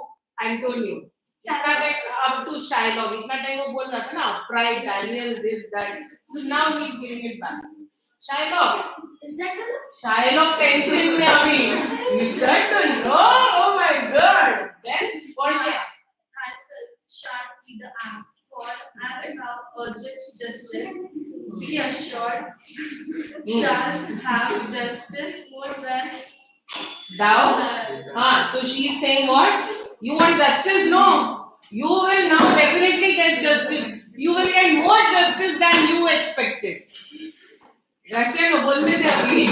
S2: Antonio. इतना टाइम up to Shylock. इतना टाइम वो बोल रहा था ना, upright, Daniel, this, that. So now he is giving it back. Shylock.
S5: Is that the
S2: Shylock tension में अभी. Mr. Antonio. Oh my God. Then Portia.
S1: Shall see the act, for as thou urgest justice, be assured, shall have justice more than
S2: Thou. So she is saying what? You want justice? No. You will now definitely get justice. You will get more justice than you expected. Rakhi को बोलने दे अभी.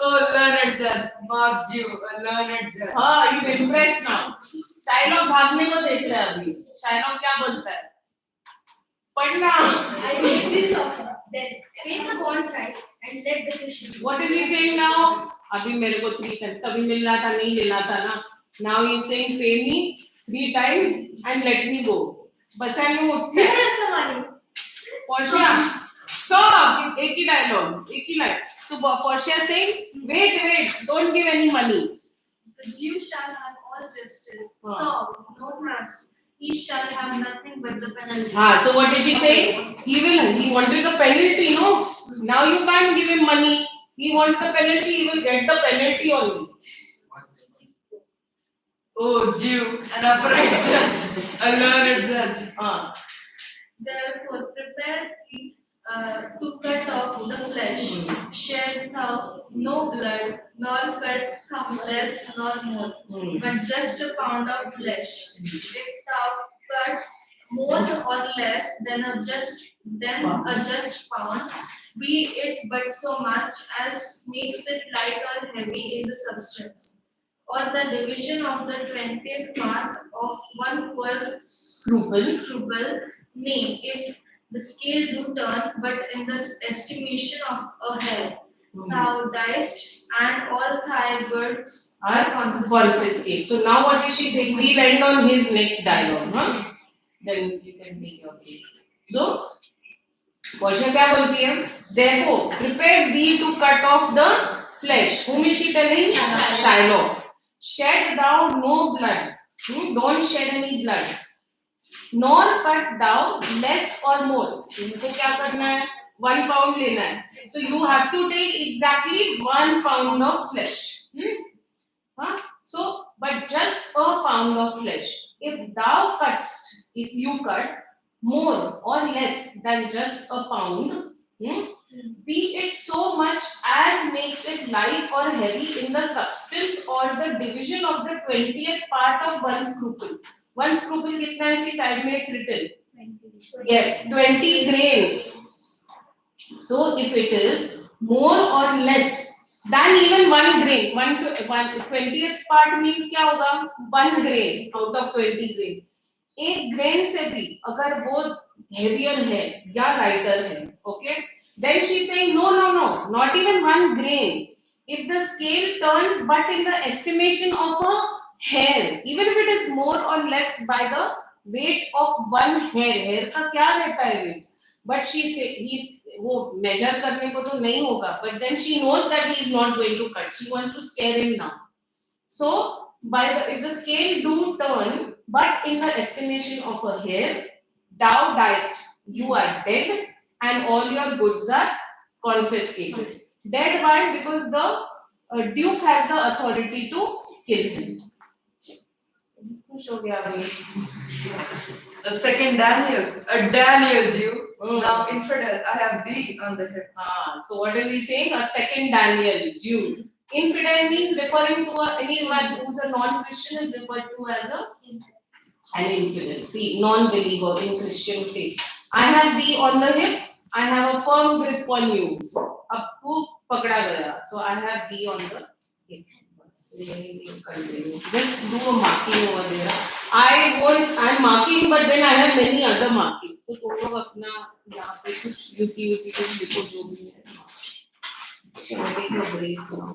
S6: Oh, learned judge, marked you, a learned judge.
S2: He's impressed now. Shylock भागने को देख रहा है अभी. Shylock क्या बोलता है? पढ़ना.
S5: I make this offer, then pay the bond price and let the Christian.
S2: What is he saying now? अभी मेरे को 3 times कभी मिलना था नहीं मिलना था ना. Now he is saying pay me 3 times and let me go. बस है मैं उठने.
S5: Where is the money?
S2: Portia. Stop! एक ही dialogue, एक ही line. So Portia saying, wait, don't give any money.
S1: the Jew shall have all justice, so no mercy. He shall have nothing but the penalty.
S2: So what is she saying? He wanted the penalty, no? Now you can't give him money. He wants the penalty, he will get the penalty only.
S6: Oh, Jew, an upright judge, a learned judge.
S1: Therefore, prepare thee to cut off the flesh, shed thou no blood, nor cut thou less nor more, but just a pound of flesh. If thou cut more or less than a just pound, be it but so much as makes it light or heavy in the substance, or the division of the 20th part of one poor scruple, nay, if the scale do turn, but in the estimation of a hair, thou diest, and all thy goods are
S2: confiscated. So now what is she saying? We'll end on his next dialogue, Then you can take your break. So, Portia क्या बोलती है? Therefore, prepare thee to cut off the flesh. Whom is she telling? Shylock. Shed thou no blood. Don't shed any blood. Nor cut thou less or more. तुमको क्या करना है? 1 pound लेना है. So you have to take exactly 1 pound of flesh. So, but just a pound of flesh. If you cut more or less than just a pound, be it so much as makes it light or heavy in the substance or the division of the 20th part of one scruple. One scruple कितना है इसी side में it's written? Yes, 20 grains. So if it is more or less than even 1 grain, 20th part means क्या होगा? 1 grain out of 20 grains. एक grain से भी अगर वो heavier है या lighter है, okay? Then she is saying no, not even 1 grain. If the scale turns but in the estimation of a hair, even if it is more or less by the weight of one hair का क्या रहता है weight? But she say वो measure करने को तो नहीं होगा, but then she knows that he is not going to cut. She wants to scare him now. So if the scale do turn, but in the estimation of a hair, thou diest, you are dead, and all your goods are confiscated. Dead why? Because the duke has the authority to kill him. खुश हो गया अभी.
S6: The second Daniel, a Daniel Jew, now infidel, I have thee on the hip.
S2: So what is he saying? A second Daniel, Jew. Infidel means referring to anyone who's a non-Christian is referred to as an infidel. See, non-believer in Christian faith. I have thee on the hip. I have a firm grip on you. अब तू पकड़ा गया. So I have thee on the hip. Continue. Just do a marking over there. I'm marking, but then I have many other markings. So तुम लोग अपना यहाँ पे कुछ यूटी कुछ लिखो जो भी है. Take a break now.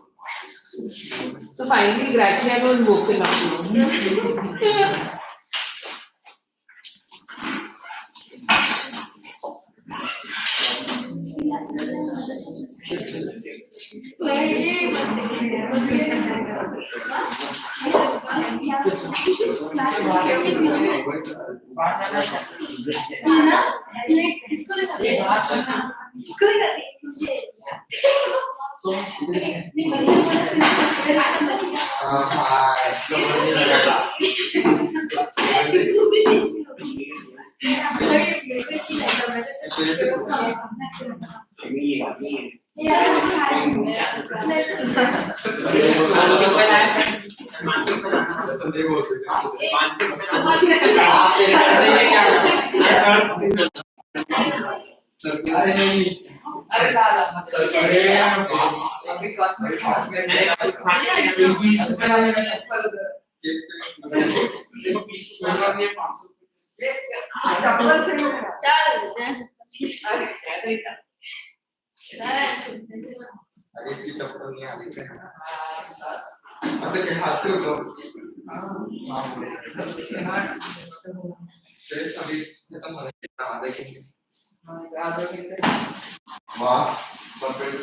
S2: So finally, Gracia was woken up now.
S6: अरे लाला अभी बात में
S3: अरे इसकी चप्पल नहीं आती है मतलब कि हाथ से उठो चलिए अभी खत्म हो गया आधा घंटे वाह परफेक्ट